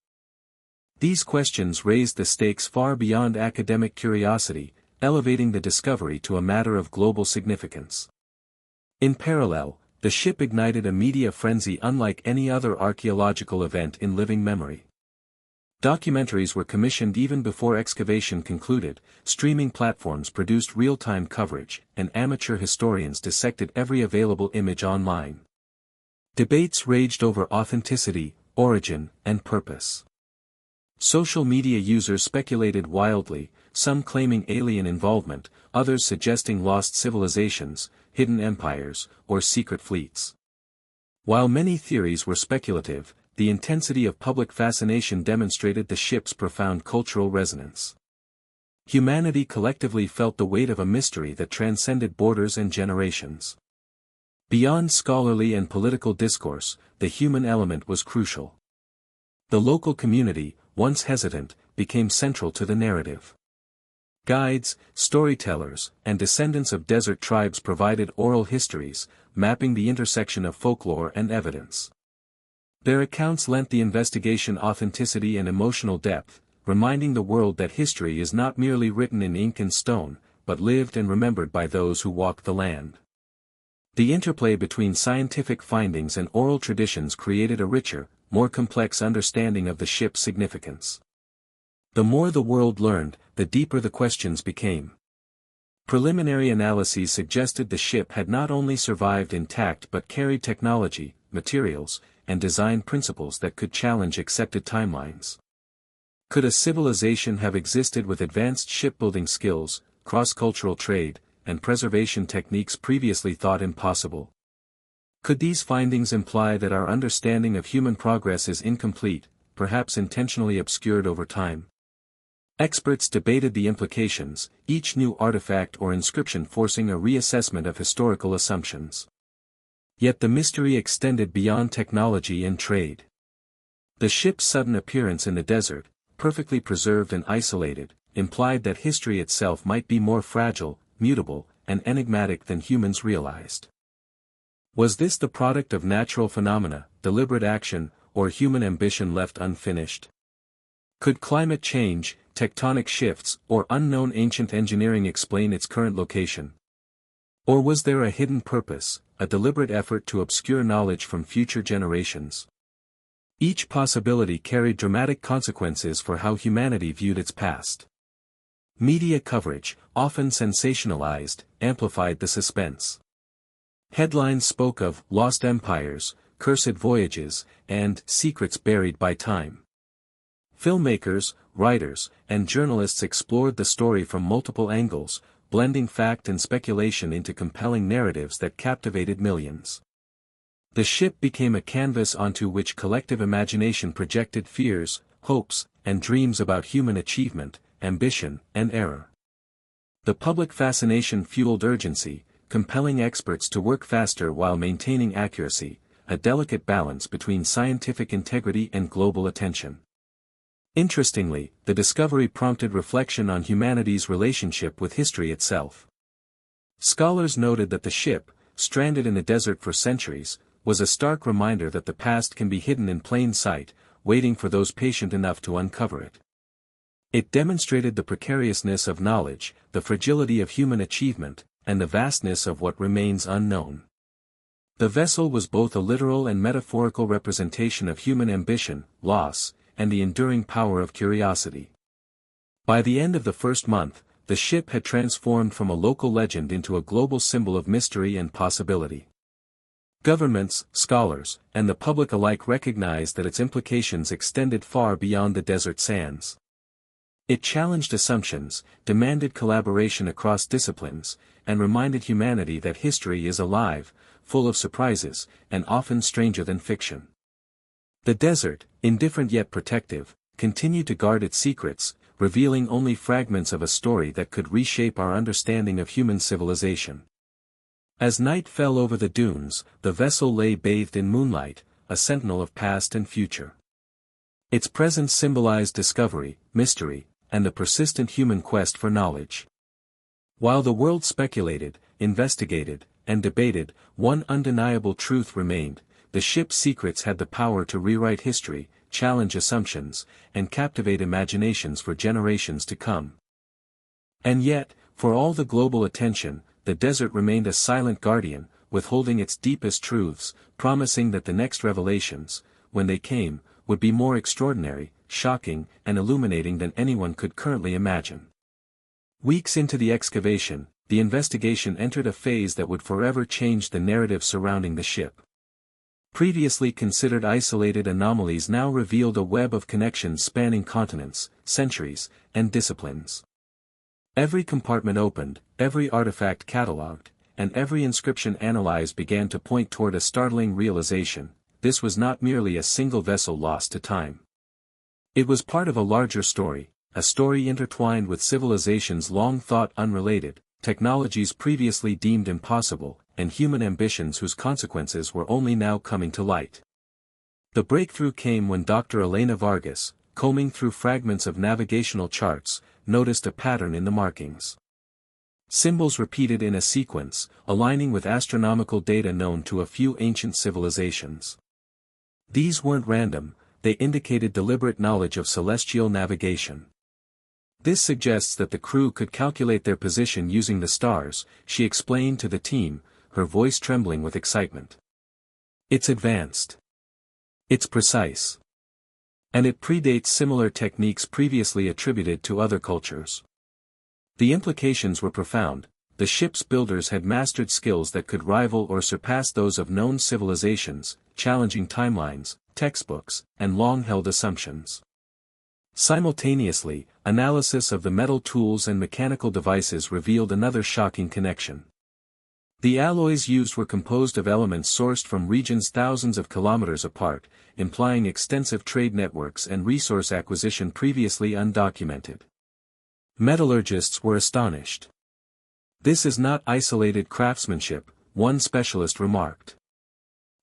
These questions raised the stakes far beyond academic curiosity, elevating the discovery to a matter of global significance. In parallel, the ship ignited a media frenzy unlike any other archaeological event in living memory. Documentaries were commissioned even before excavation concluded, streaming platforms produced real-time coverage, and amateur historians dissected every available image online. Debates raged over authenticity, origin, and purpose. Social media users speculated wildly, some claiming alien involvement, others suggesting lost civilizations, hidden empires, or secret fleets. While many theories were speculative, the intensity of public fascination demonstrated the ship's profound cultural resonance. Humanity collectively felt the weight of a mystery that transcended borders and generations. Beyond scholarly and political discourse, the human element was crucial. The local community, once hesitant, became central to the narrative. Guides, storytellers, and descendants of desert tribes provided oral histories, mapping the intersection of folklore and evidence. Their accounts lent the investigation authenticity and emotional depth, reminding the world that history is not merely written in ink and stone, but lived and remembered by those who walk the land. The interplay between scientific findings and oral traditions created a richer, more complex understanding of the ship's significance. The more the world learned, the deeper the questions became. Preliminary analyses suggested the ship had not only survived intact but carried technology, materials, and design principles that could challenge accepted timelines. Could a civilization have existed with advanced shipbuilding skills, cross-cultural trade, and preservation techniques previously thought impossible? Could these findings imply that our understanding of human progress is incomplete, perhaps intentionally obscured over time? Experts debated the implications, each new artifact or inscription forcing a reassessment of historical assumptions. Yet the mystery extended beyond technology and trade. The ship's sudden appearance in the desert, perfectly preserved and isolated, implied that history itself might be more fragile, mutable, and enigmatic than humans realized. Was this the product of natural phenomena, deliberate action, or human ambition left unfinished? Could climate change, tectonic shifts, or unknown ancient engineering explain its current location? Or was there a hidden purpose, a deliberate effort to obscure knowledge from future generations? Each possibility carried dramatic consequences for how humanity viewed its past. Media coverage, often sensationalized, amplified the suspense. Headlines spoke of lost empires, cursed voyages, and secrets buried by time. Filmmakers, writers, and journalists explored the story from multiple angles, blending fact and speculation into compelling narratives that captivated millions. The ship became a canvas onto which collective imagination projected fears, hopes, and dreams about human achievement, ambition, and error. The public fascination fueled urgency, compelling experts to work faster while maintaining accuracy, a delicate balance between scientific integrity and global attention. Interestingly, the discovery prompted reflection on humanity's relationship with history itself. Scholars noted that the ship, stranded in the desert for centuries, was a stark reminder that the past can be hidden in plain sight, waiting for those patient enough to uncover it. It demonstrated the precariousness of knowledge, the fragility of human achievement, and the vastness of what remains unknown. The vessel was both a literal and metaphorical representation of human ambition, loss, and the enduring power of curiosity. By the end of the first month, the ship had transformed from a local legend into a global symbol of mystery and possibility. Governments, scholars, and the public alike recognized that its implications extended far beyond the desert sands. It challenged assumptions, demanded collaboration across disciplines, and reminded humanity that history is alive, full of surprises, and often stranger than fiction. The desert, indifferent yet protective, continued to guard its secrets, revealing only fragments of a story that could reshape our understanding of human civilization. As night fell over the dunes, the vessel lay bathed in moonlight, a sentinel of past and future. Its presence symbolized discovery, mystery, and the persistent human quest for knowledge. While the world speculated, investigated, and debated, one undeniable truth remained: the ship's secrets had the power to rewrite history, challenge assumptions, and captivate imaginations for generations to come. And yet, for all the global attention, the desert remained a silent guardian, withholding its deepest truths, promising that the next revelations, when they came, would be more extraordinary, shocking, and illuminating than anyone could currently imagine. Weeks into the excavation, the investigation entered a phase that would forever change the narrative surrounding the ship. Previously considered isolated anomalies now revealed a web of connections spanning continents, centuries, and disciplines. Every compartment opened, every artifact catalogued, and every inscription analyzed began to point toward a startling realization: this was not merely a single vessel lost to time. It was part of a larger story, a story intertwined with civilizations long thought unrelated, technologies previously deemed impossible, and human ambitions whose consequences were only now coming to light. The breakthrough came when Dr. Elena Vargas, combing through fragments of navigational charts, noticed a pattern in the markings. Symbols repeated in a sequence, aligning with astronomical data known to a few ancient civilizations. These weren't random, they indicated deliberate knowledge of celestial navigation. This suggests that the crew could calculate their position using the stars, she explained to the team, her voice trembling with excitement. It's advanced. It's precise. And it predates similar techniques previously attributed to other cultures. The implications were profound. The ship's builders had mastered skills that could rival or surpass those of known civilizations, challenging timelines, textbooks, and long-held assumptions. Simultaneously, analysis of the metal tools and mechanical devices revealed another shocking connection. The alloys used were composed of elements sourced from regions thousands of kilometers apart, implying extensive trade networks and resource acquisition previously undocumented. Metallurgists were astonished. "This is not isolated craftsmanship," one specialist remarked.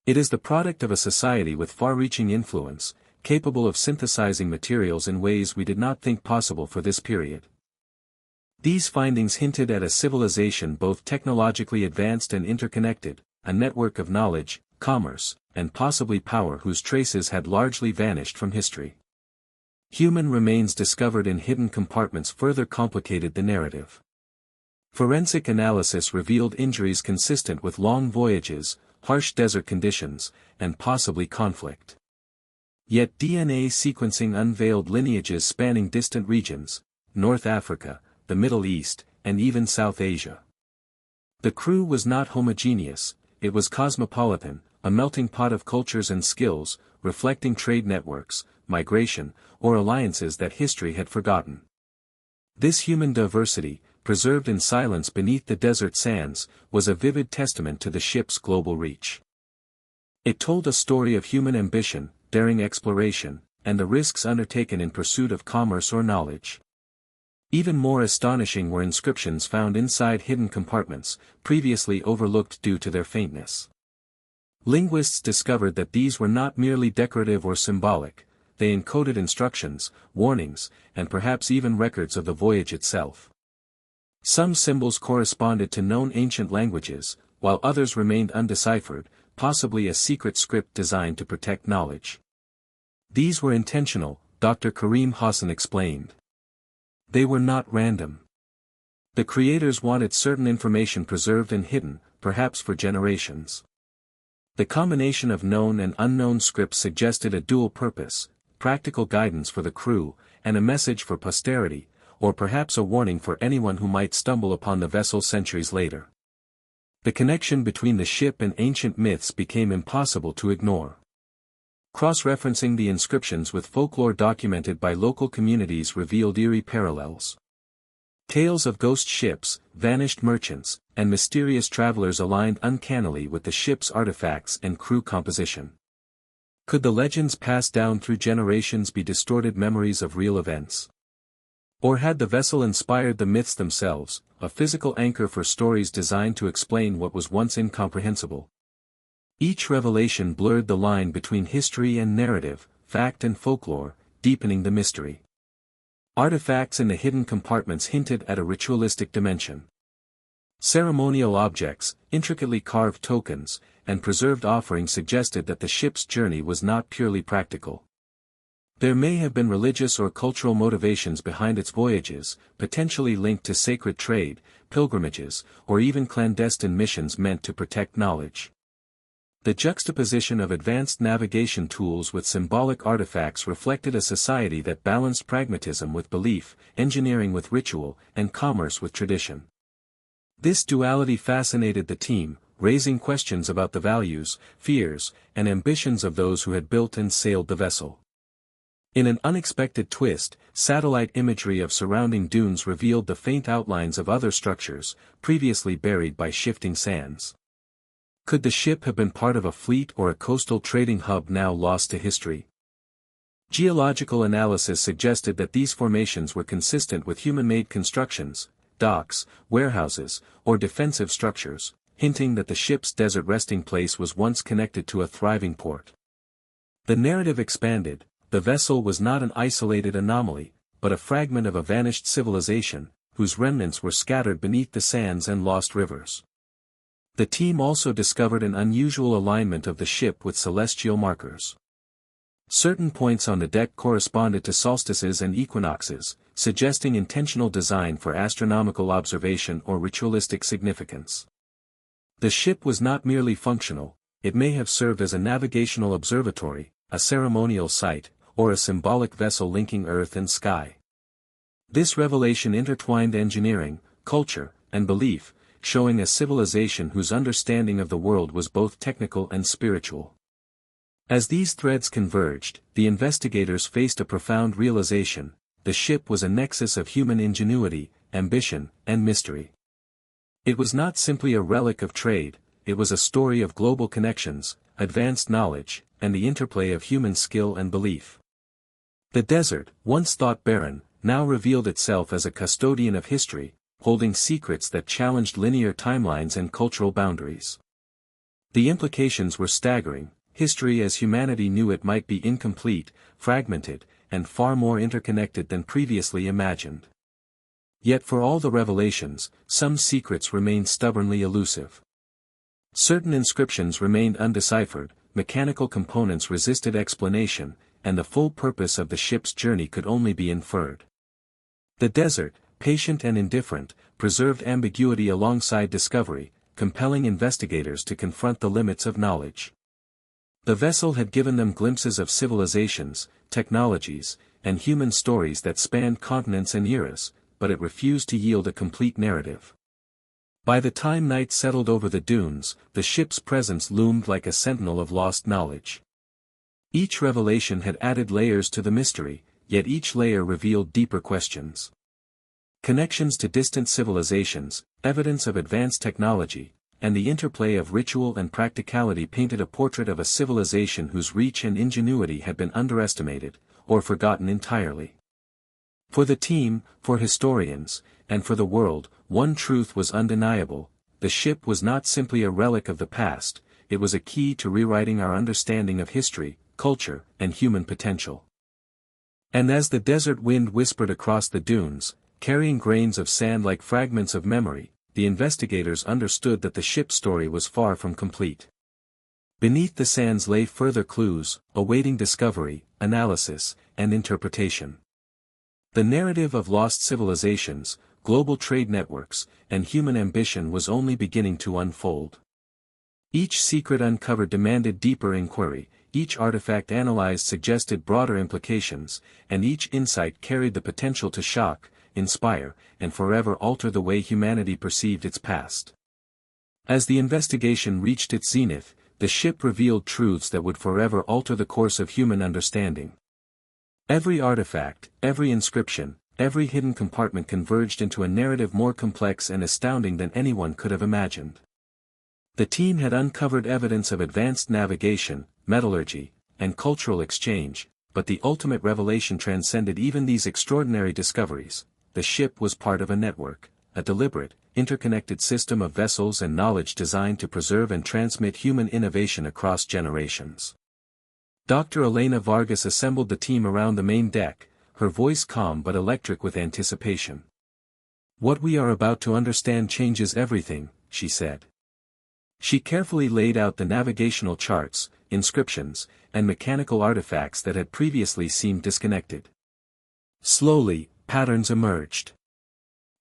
"It is the product of a society with far-reaching influence, capable of synthesizing materials in ways we did not think possible for this period." These findings hinted at a civilization both technologically advanced and interconnected, a network of knowledge, commerce, and possibly power whose traces had largely vanished from history. Human remains discovered in hidden compartments further complicated the narrative. Forensic analysis revealed injuries consistent with long voyages, harsh desert conditions, and possibly conflict. Yet DNA sequencing unveiled lineages spanning distant regions, North Africa, the Middle East, and even South Asia. The crew was not homogeneous, it was cosmopolitan, a melting pot of cultures and skills, reflecting trade networks, migration, or alliances that history had forgotten. This human diversity, preserved in silence beneath the desert sands, was a vivid testament to the ship's global reach. It told a story of human ambition, daring exploration, and the risks undertaken in pursuit of commerce or knowledge. Even more astonishing were inscriptions found inside hidden compartments, previously overlooked due to their faintness. Linguists discovered that these were not merely decorative or symbolic, they encoded instructions, warnings, and perhaps even records of the voyage itself. Some symbols corresponded to known ancient languages, while others remained undeciphered, possibly a secret script designed to protect knowledge. These were intentional, Dr. Karim Hassan explained. They were not random. The creators wanted certain information preserved and hidden, perhaps for generations. The combination of known and unknown scripts suggested a dual purpose: practical guidance for the crew, and a message for posterity, or perhaps a warning for anyone who might stumble upon the vessel centuries later. The connection between the ship and ancient myths became impossible to ignore. Cross-referencing the inscriptions with folklore documented by local communities revealed eerie parallels. Tales of ghost ships, vanished merchants, and mysterious travelers aligned uncannily with the ship's artifacts and crew composition. Could the legends passed down through generations be distorted memories of real events? Or had the vessel inspired the myths themselves, a physical anchor for stories designed to explain what was once incomprehensible? Each revelation blurred the line between history and narrative, fact and folklore, deepening the mystery. Artifacts in the hidden compartments hinted at a ritualistic dimension. Ceremonial objects, intricately carved tokens, and preserved offerings suggested that the ship's journey was not purely practical. There may have been religious or cultural motivations behind its voyages, potentially linked to sacred trade, pilgrimages, or even clandestine missions meant to protect knowledge. The juxtaposition of advanced navigation tools with symbolic artifacts reflected a society that balanced pragmatism with belief, engineering with ritual, and commerce with tradition. This duality fascinated the team, raising questions about the values, fears, and ambitions of those who had built and sailed the vessel. In an unexpected twist, satellite imagery of surrounding dunes revealed the faint outlines of other structures, previously buried by shifting sands. Could the ship have been part of a fleet or a coastal trading hub now lost to history? Geological analysis suggested that these formations were consistent with human-made constructions, docks, warehouses, or defensive structures, hinting that the ship's desert resting place was once connected to a thriving port. The narrative expanded. The vessel was not an isolated anomaly, but a fragment of a vanished civilization, whose remnants were scattered beneath the sands and lost rivers. The team also discovered an unusual alignment of the ship with celestial markers. Certain points on the deck corresponded to solstices and equinoxes, suggesting intentional design for astronomical observation or ritualistic significance. The ship was not merely functional, it may have served as a navigational observatory, a ceremonial site, or a symbolic vessel linking earth and sky. This revelation intertwined engineering, culture, and belief, showing a civilization whose understanding of the world was both technical and spiritual. As these threads converged, the investigators faced a profound realization: the ship was a nexus of human ingenuity, ambition, and mystery. It was not simply a relic of trade, it was a story of global connections, advanced knowledge, and the interplay of human skill and belief. The desert, once thought barren, now revealed itself as a custodian of history, holding secrets that challenged linear timelines and cultural boundaries. The implications were staggering: history as humanity knew it might be incomplete, fragmented, and far more interconnected than previously imagined. Yet for all the revelations, some secrets remained stubbornly elusive. Certain inscriptions remained undeciphered, mechanical components resisted explanation, and the full purpose of the ship's journey could only be inferred. The desert, patient and indifferent, preserved ambiguity alongside discovery, compelling investigators to confront the limits of knowledge. The vessel had given them glimpses of civilizations, technologies, and human stories that spanned continents and eras, but it refused to yield a complete narrative. By the time night settled over the dunes, the ship's presence loomed like a sentinel of lost knowledge. Each revelation had added layers to the mystery, yet each layer revealed deeper questions. Connections to distant civilizations, evidence of advanced technology, and the interplay of ritual and practicality painted a portrait of a civilization whose reach and ingenuity had been underestimated, or forgotten entirely. For the team, for historians, and for the world, one truth was undeniable: the ship was not simply a relic of the past, it was a key to rewriting our understanding of history, culture, and human potential. And as the desert wind whispered across the dunes, carrying grains of sand like fragments of memory, the investigators understood that the ship's story was far from complete. Beneath the sands lay further clues, awaiting discovery, analysis, and interpretation. The narrative of lost civilizations, global trade networks, and human ambition was only beginning to unfold. Each secret uncovered demanded deeper inquiry, each artifact analyzed suggested broader implications, and each insight carried the potential to shock, inspire, and forever alter the way humanity perceived its past. As the investigation reached its zenith, the ship revealed truths that would forever alter the course of human understanding. Every artifact, every inscription, every hidden compartment converged into a narrative more complex and astounding than anyone could have imagined. The team had uncovered evidence of advanced navigation, metallurgy, and cultural exchange, but the ultimate revelation transcended even these extraordinary discoveries. The ship was part of a network, a deliberate, interconnected system of vessels and knowledge designed to preserve and transmit human innovation across generations. Dr. Elena Vargas assembled the team around the main deck, her voice calm but electric with anticipation. "What we are about to understand changes everything," she said. She carefully laid out the navigational charts, inscriptions, and mechanical artifacts that had previously seemed disconnected. Slowly, patterns emerged.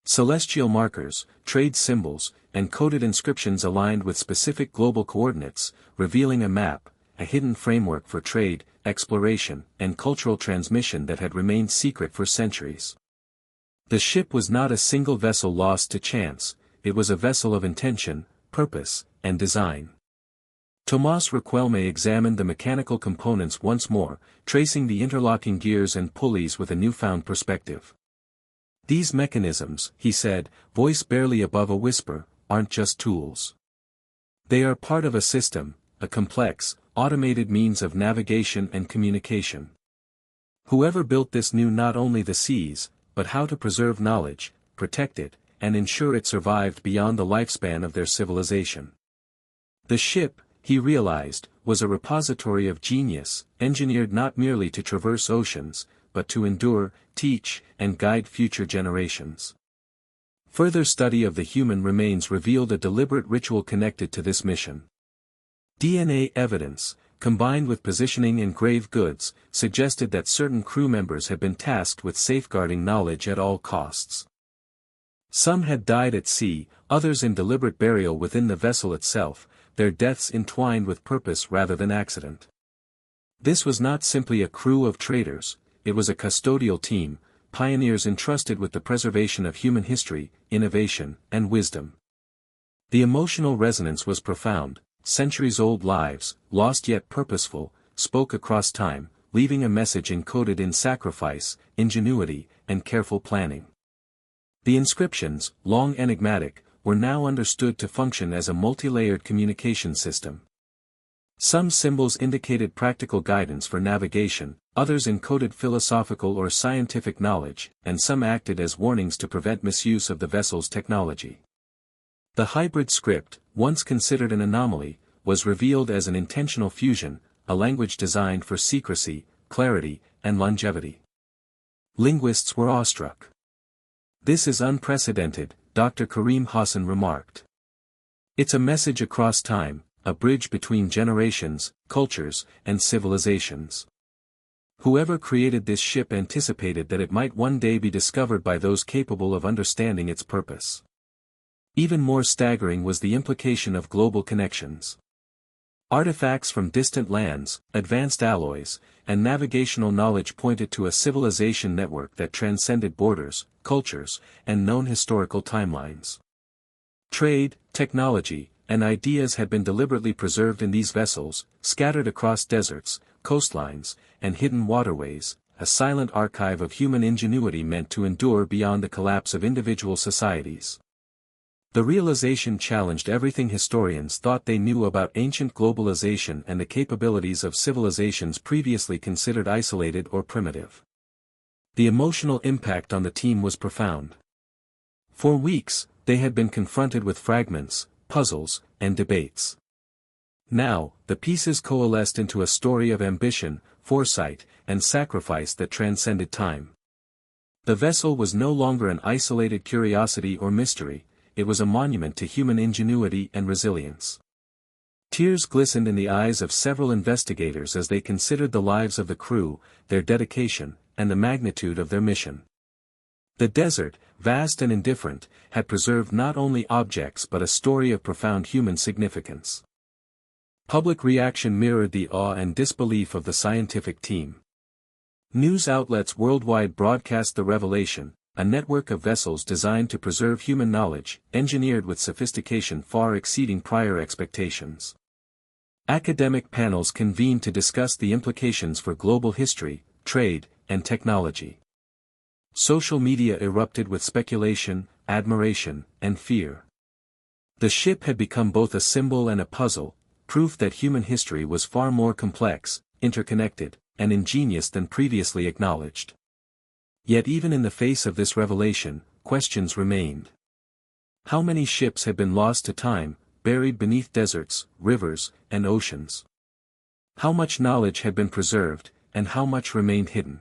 Celestial markers, trade symbols, and coded inscriptions aligned with specific global coordinates, revealing a map, a hidden framework for trade, exploration, and cultural transmission that had remained secret for centuries. The ship was not a single vessel lost to chance, it was a vessel of intention, purpose, and design. Tomás Riquelme examined the mechanical components once more, tracing the interlocking gears and pulleys with a newfound perspective. "These mechanisms," he said, voice barely above a whisper, "aren't just tools. They are part of a system, a complex, automated means of navigation and communication. Whoever built this knew not only the seas, but how to preserve knowledge, protect it, and ensure it survived beyond the lifespan of their civilization." The ship, he realized, was a repository of genius, engineered not merely to traverse oceans, but to endure, teach, and guide future generations. Further study of the human remains revealed a deliberate ritual connected to this mission. DNA evidence, combined with positioning engraved goods, suggested that certain crew members had been tasked with safeguarding knowledge at all costs. Some had died at sea, others in deliberate burial within the vessel itself, their deaths entwined with purpose rather than accident. This was not simply a crew of traders, it was a custodial team, pioneers entrusted with the preservation of human history, innovation, and wisdom. The emotional resonance was profound. Centuries-old lives, lost yet purposeful, spoke across time, leaving a message encoded in sacrifice, ingenuity, and careful planning. The inscriptions, long enigmatic, were now understood to function as a multi-layered communication system. Some symbols indicated practical guidance for navigation, others encoded philosophical or scientific knowledge, and some acted as warnings to prevent misuse of the vessel's technology. The hybrid script, once considered an anomaly, was revealed as an intentional fusion, a language designed for secrecy, clarity, and longevity. Linguists were awestruck. "This is unprecedented," Dr. Karim Hassan remarked. "It's a message across time, a bridge between generations, cultures, and civilizations. Whoever created this ship anticipated that it might one day be discovered by those capable of understanding its purpose." Even more staggering was the implication of global connections. Artifacts from distant lands, advanced alloys, and navigational knowledge pointed to a civilization network that transcended borders, cultures, and known historical timelines. Trade, technology, and ideas had been deliberately preserved in these vessels, scattered across deserts, coastlines, and hidden waterways, a silent archive of human ingenuity meant to endure beyond the collapse of individual societies. The realization challenged everything historians thought they knew about ancient globalization and the capabilities of civilizations previously considered isolated or primitive. The emotional impact on the team was profound. For weeks, they had been confronted with fragments, puzzles, and debates. Now, the pieces coalesced into a story of ambition, foresight, and sacrifice that transcended time. The vessel was no longer an isolated curiosity or mystery, it was a monument to human ingenuity and resilience. Tears glistened in the eyes of several investigators as they considered the lives of the crew, their dedication, and the magnitude of their mission. The desert, vast and indifferent, had preserved not only objects but a story of profound human significance. Public reaction mirrored the awe and disbelief of the scientific team. News outlets worldwide broadcast the revelation, a network of vessels designed to preserve human knowledge, engineered with sophistication far exceeding prior expectations. Academic panels convened to discuss the implications for global history, trade, and technology. Social media erupted with speculation, admiration, and fear. The ship had become both a symbol and a puzzle, proof that human history was far more complex, interconnected, and ingenious than previously acknowledged. Yet even in the face of this revelation, questions remained. How many ships had been lost to time, buried beneath deserts, rivers, and oceans? How much knowledge had been preserved, and how much remained hidden?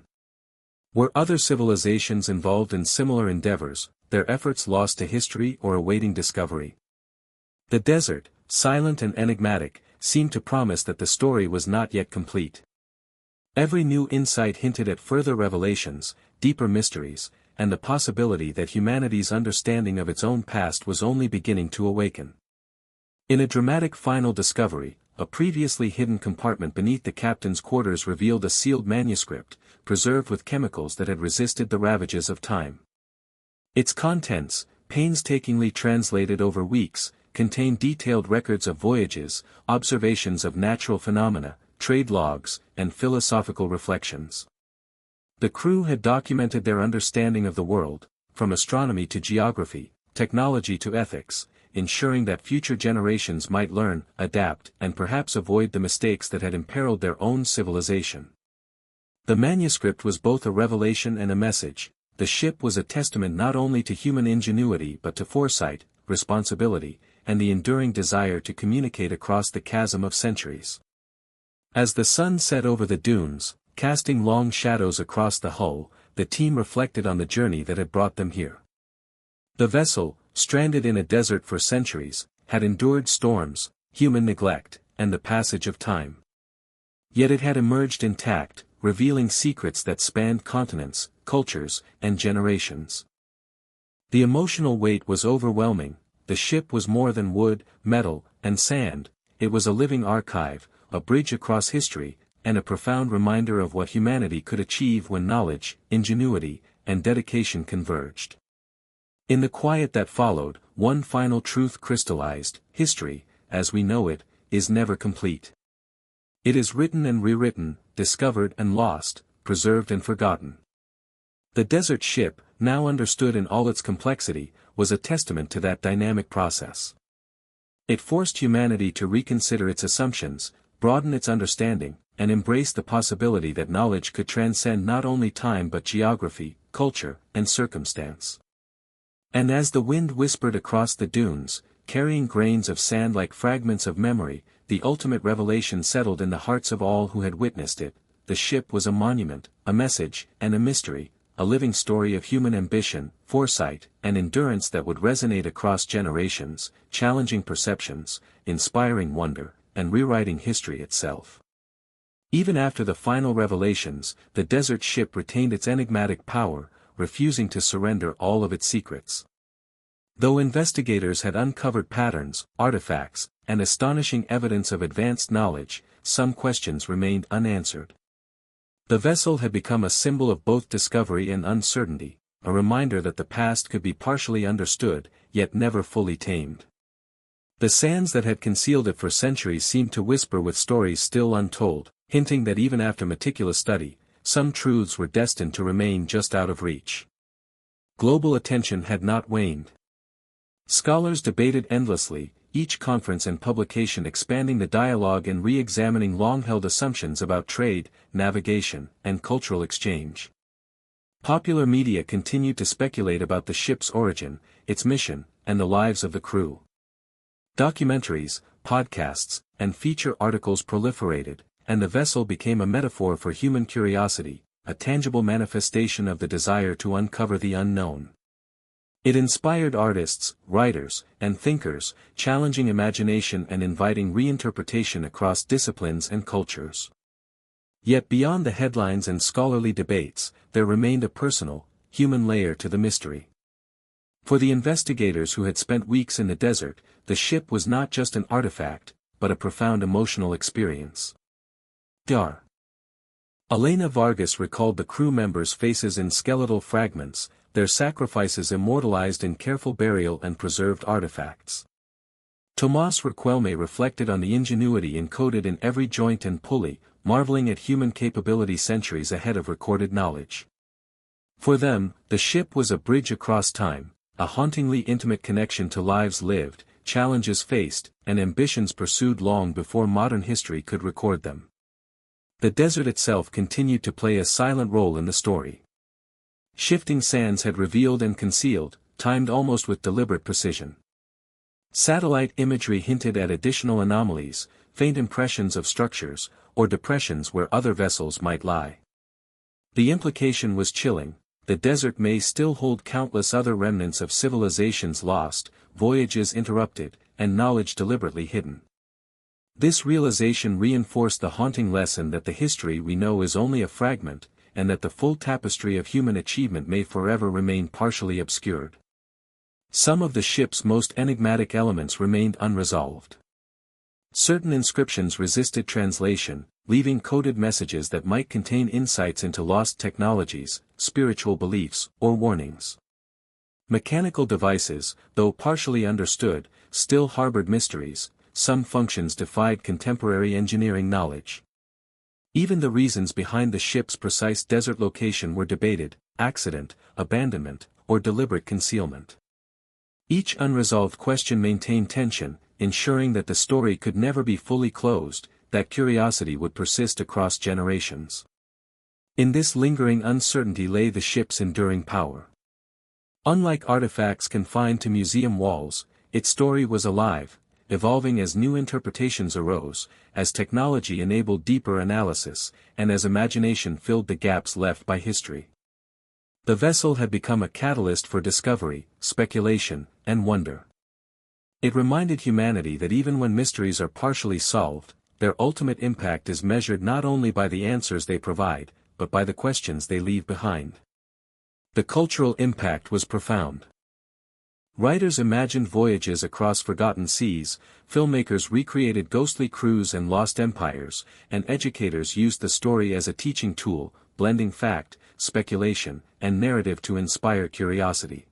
Were other civilizations involved in similar endeavors, their efforts lost to history or awaiting discovery? The desert, silent and enigmatic, seemed to promise that the story was not yet complete. Every new insight hinted at further revelations, deeper mysteries, and the possibility that humanity's understanding of its own past was only beginning to awaken. In a dramatic final discovery, a previously hidden compartment beneath the captain's quarters revealed a sealed manuscript, preserved with chemicals that had resisted the ravages of time. Its contents, painstakingly translated over weeks, contained detailed records of voyages, observations of natural phenomena, trade logs, and philosophical reflections. The crew had documented their understanding of the world, from astronomy to geography, technology to ethics, ensuring that future generations might learn, adapt, and perhaps avoid the mistakes that had imperiled their own civilization. The manuscript was both a revelation and a message. The ship was a testament not only to human ingenuity but to foresight, responsibility, and the enduring desire to communicate across the chasm of centuries. As the sun set over the dunes, casting long shadows across the hull, the team reflected on the journey that had brought them here. The vessel, stranded in a desert for centuries, had endured storms, human neglect, and the passage of time. Yet it had emerged intact, revealing secrets that spanned continents, cultures, and generations. The emotional weight was overwhelming. The ship was more than wood, metal, and sand. It was a living archive, a bridge across history, and a profound reminder of what humanity could achieve when knowledge, ingenuity, and dedication converged. In the quiet that followed, one final truth crystallized: history, as we know it, is never complete. It is written and rewritten, discovered and lost, preserved and forgotten. The desert ship, now understood in all its complexity, was a testament to that dynamic process. It forced humanity to reconsider its assumptions, broaden its understanding, and embrace the possibility that knowledge could transcend not only time but geography, culture, and circumstance. And as the wind whispered across the dunes, carrying grains of sand like fragments of memory, the ultimate revelation settled in the hearts of all who had witnessed it. The ship was a monument, a message, and a mystery, a living story of human ambition, foresight, and endurance that would resonate across generations, challenging perceptions, inspiring wonder, and rewriting history itself. Even after the final revelations, the desert ship retained its enigmatic power, refusing to surrender all of its secrets. Though investigators had uncovered patterns, artifacts, and astonishing evidence of advanced knowledge, some questions remained unanswered. The vessel had become a symbol of both discovery and uncertainty, a reminder that the past could be partially understood, yet never fully tamed. The sands that had concealed it for centuries seemed to whisper with stories still untold, hinting that even after meticulous study, some truths were destined to remain just out of reach. Global attention had not waned. Scholars debated endlessly, each conference and publication expanding the dialogue and re-examining long-held assumptions about trade, navigation, and cultural exchange. Popular media continued to speculate about the ship's origin, its mission, and the lives of the crew. Documentaries, podcasts, and feature articles proliferated, and the vessel became a metaphor for human curiosity, a tangible manifestation of the desire to uncover the unknown. It inspired artists, writers, and thinkers, challenging imagination and inviting reinterpretation across disciplines and cultures. Yet beyond the headlines and scholarly debates, there remained a personal, human layer to the mystery. For the investigators who had spent weeks in the desert, the ship was not just an artifact, but a profound emotional experience. Dr. Elena Vargas recalled the crew members' faces in skeletal fragments, their sacrifices immortalized in careful burial and preserved artifacts. Tomás Riquelme reflected on the ingenuity encoded in every joint and pulley, marveling at human capability centuries ahead of recorded knowledge. For them, the ship was a bridge across time, a hauntingly intimate connection to lives lived, challenges faced, and ambitions pursued long before modern history could record them. The desert itself continued to play a silent role in the story. Shifting sands had revealed and concealed, timed almost with deliberate precision. Satellite imagery hinted at additional anomalies, faint impressions of structures, or depressions where other vessels might lie. The implication was chilling: the desert may still hold countless other remnants of civilizations lost, voyages interrupted, and knowledge deliberately hidden. This realization reinforced the haunting lesson that the history we know is only a fragment, and that the full tapestry of human achievement may forever remain partially obscured. Some of the ship's most enigmatic elements remained unresolved. Certain inscriptions resisted translation, leaving coded messages that might contain insights into lost technologies, spiritual beliefs, or warnings. Mechanical devices, though partially understood, still harbored mysteries. Some functions defied contemporary engineering knowledge. Even the reasons behind the ship's precise desert location were debated: accident, abandonment, or deliberate concealment. Each unresolved question maintained tension, ensuring that the story could never be fully closed, that curiosity would persist across generations. In this lingering uncertainty lay the ship's enduring power. Unlike artifacts confined to museum walls, its story was alive, evolving as new interpretations arose, as technology enabled deeper analysis, and as imagination filled the gaps left by history. The vessel had become a catalyst for discovery, speculation, and wonder. It reminded humanity that even when mysteries are partially solved, their ultimate impact is measured not only by the answers they provide, but by the questions they leave behind. The cultural impact was profound. Writers imagined voyages across forgotten seas, filmmakers recreated ghostly crews and lost empires, and educators used the story as a teaching tool, blending fact, speculation, and narrative to inspire curiosity.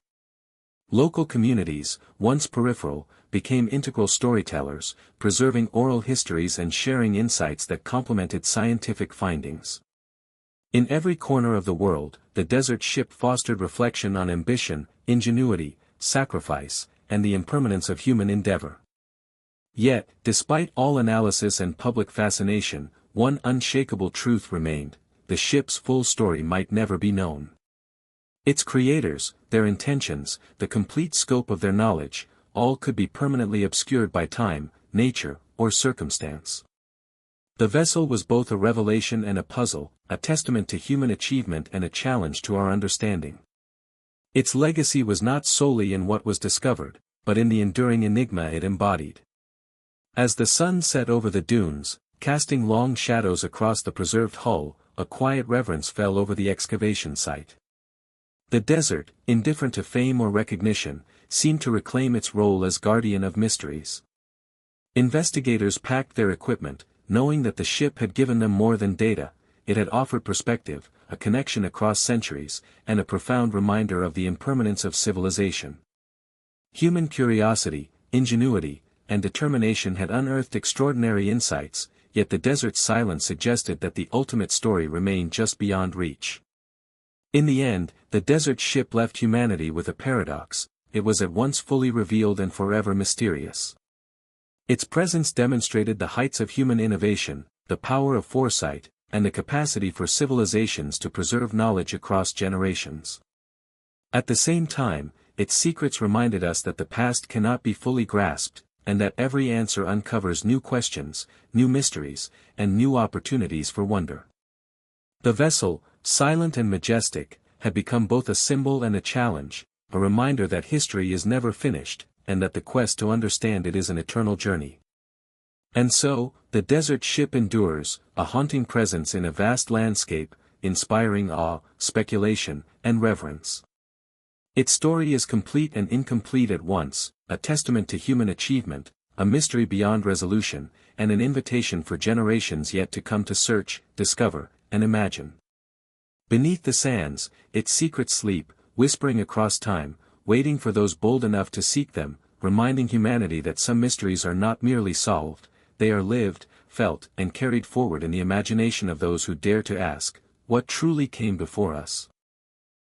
Local communities, once peripheral, became integral storytellers, preserving oral histories and sharing insights that complemented scientific findings. In every corner of the world, the desert ship fostered reflection on ambition, ingenuity, sacrifice, and the impermanence of human endeavor. Yet, despite all analysis and public fascination, one unshakable truth remained: the ship's full story might never be known. Its creators, their intentions, the complete scope of their knowledge, all could be permanently obscured by time, nature, or circumstance. The vessel was both a revelation and a puzzle, a testament to human achievement and a challenge to our understanding. Its legacy was not solely in what was discovered, but in the enduring enigma it embodied. As the sun set over the dunes, casting long shadows across the preserved hull, a quiet reverence fell over the excavation site. The desert, indifferent to fame or recognition, seemed to reclaim its role as guardian of mysteries. Investigators packed their equipment, knowing that the ship had given them more than data. It had offered perspective, a connection across centuries, and a profound reminder of the impermanence of civilization. Human curiosity, ingenuity, and determination had unearthed extraordinary insights, yet the desert's silence suggested that the ultimate story remained just beyond reach. In the end, the desert ship left humanity with a paradox: it was at once fully revealed and forever mysterious. Its presence demonstrated the heights of human innovation, the power of foresight, and the capacity for civilizations to preserve knowledge across generations. At the same time, its secrets reminded us that the past cannot be fully grasped, and that every answer uncovers new questions, new mysteries, and new opportunities for wonder. The vessel, silent and majestic, had become both a symbol and a challenge, a reminder that history is never finished, and that the quest to understand it is an eternal journey. And so, the desert ship endures, a haunting presence in a vast landscape, inspiring awe, speculation, and reverence. Its story is complete and incomplete at once, a testament to human achievement, a mystery beyond resolution, and an invitation for generations yet to come to search, discover, and imagine. Beneath the sands, its secrets sleep, whispering across time, waiting for those bold enough to seek them, reminding humanity that some mysteries are not merely solved, they are lived, felt, and carried forward in the imagination of those who dare to ask, what truly came before us?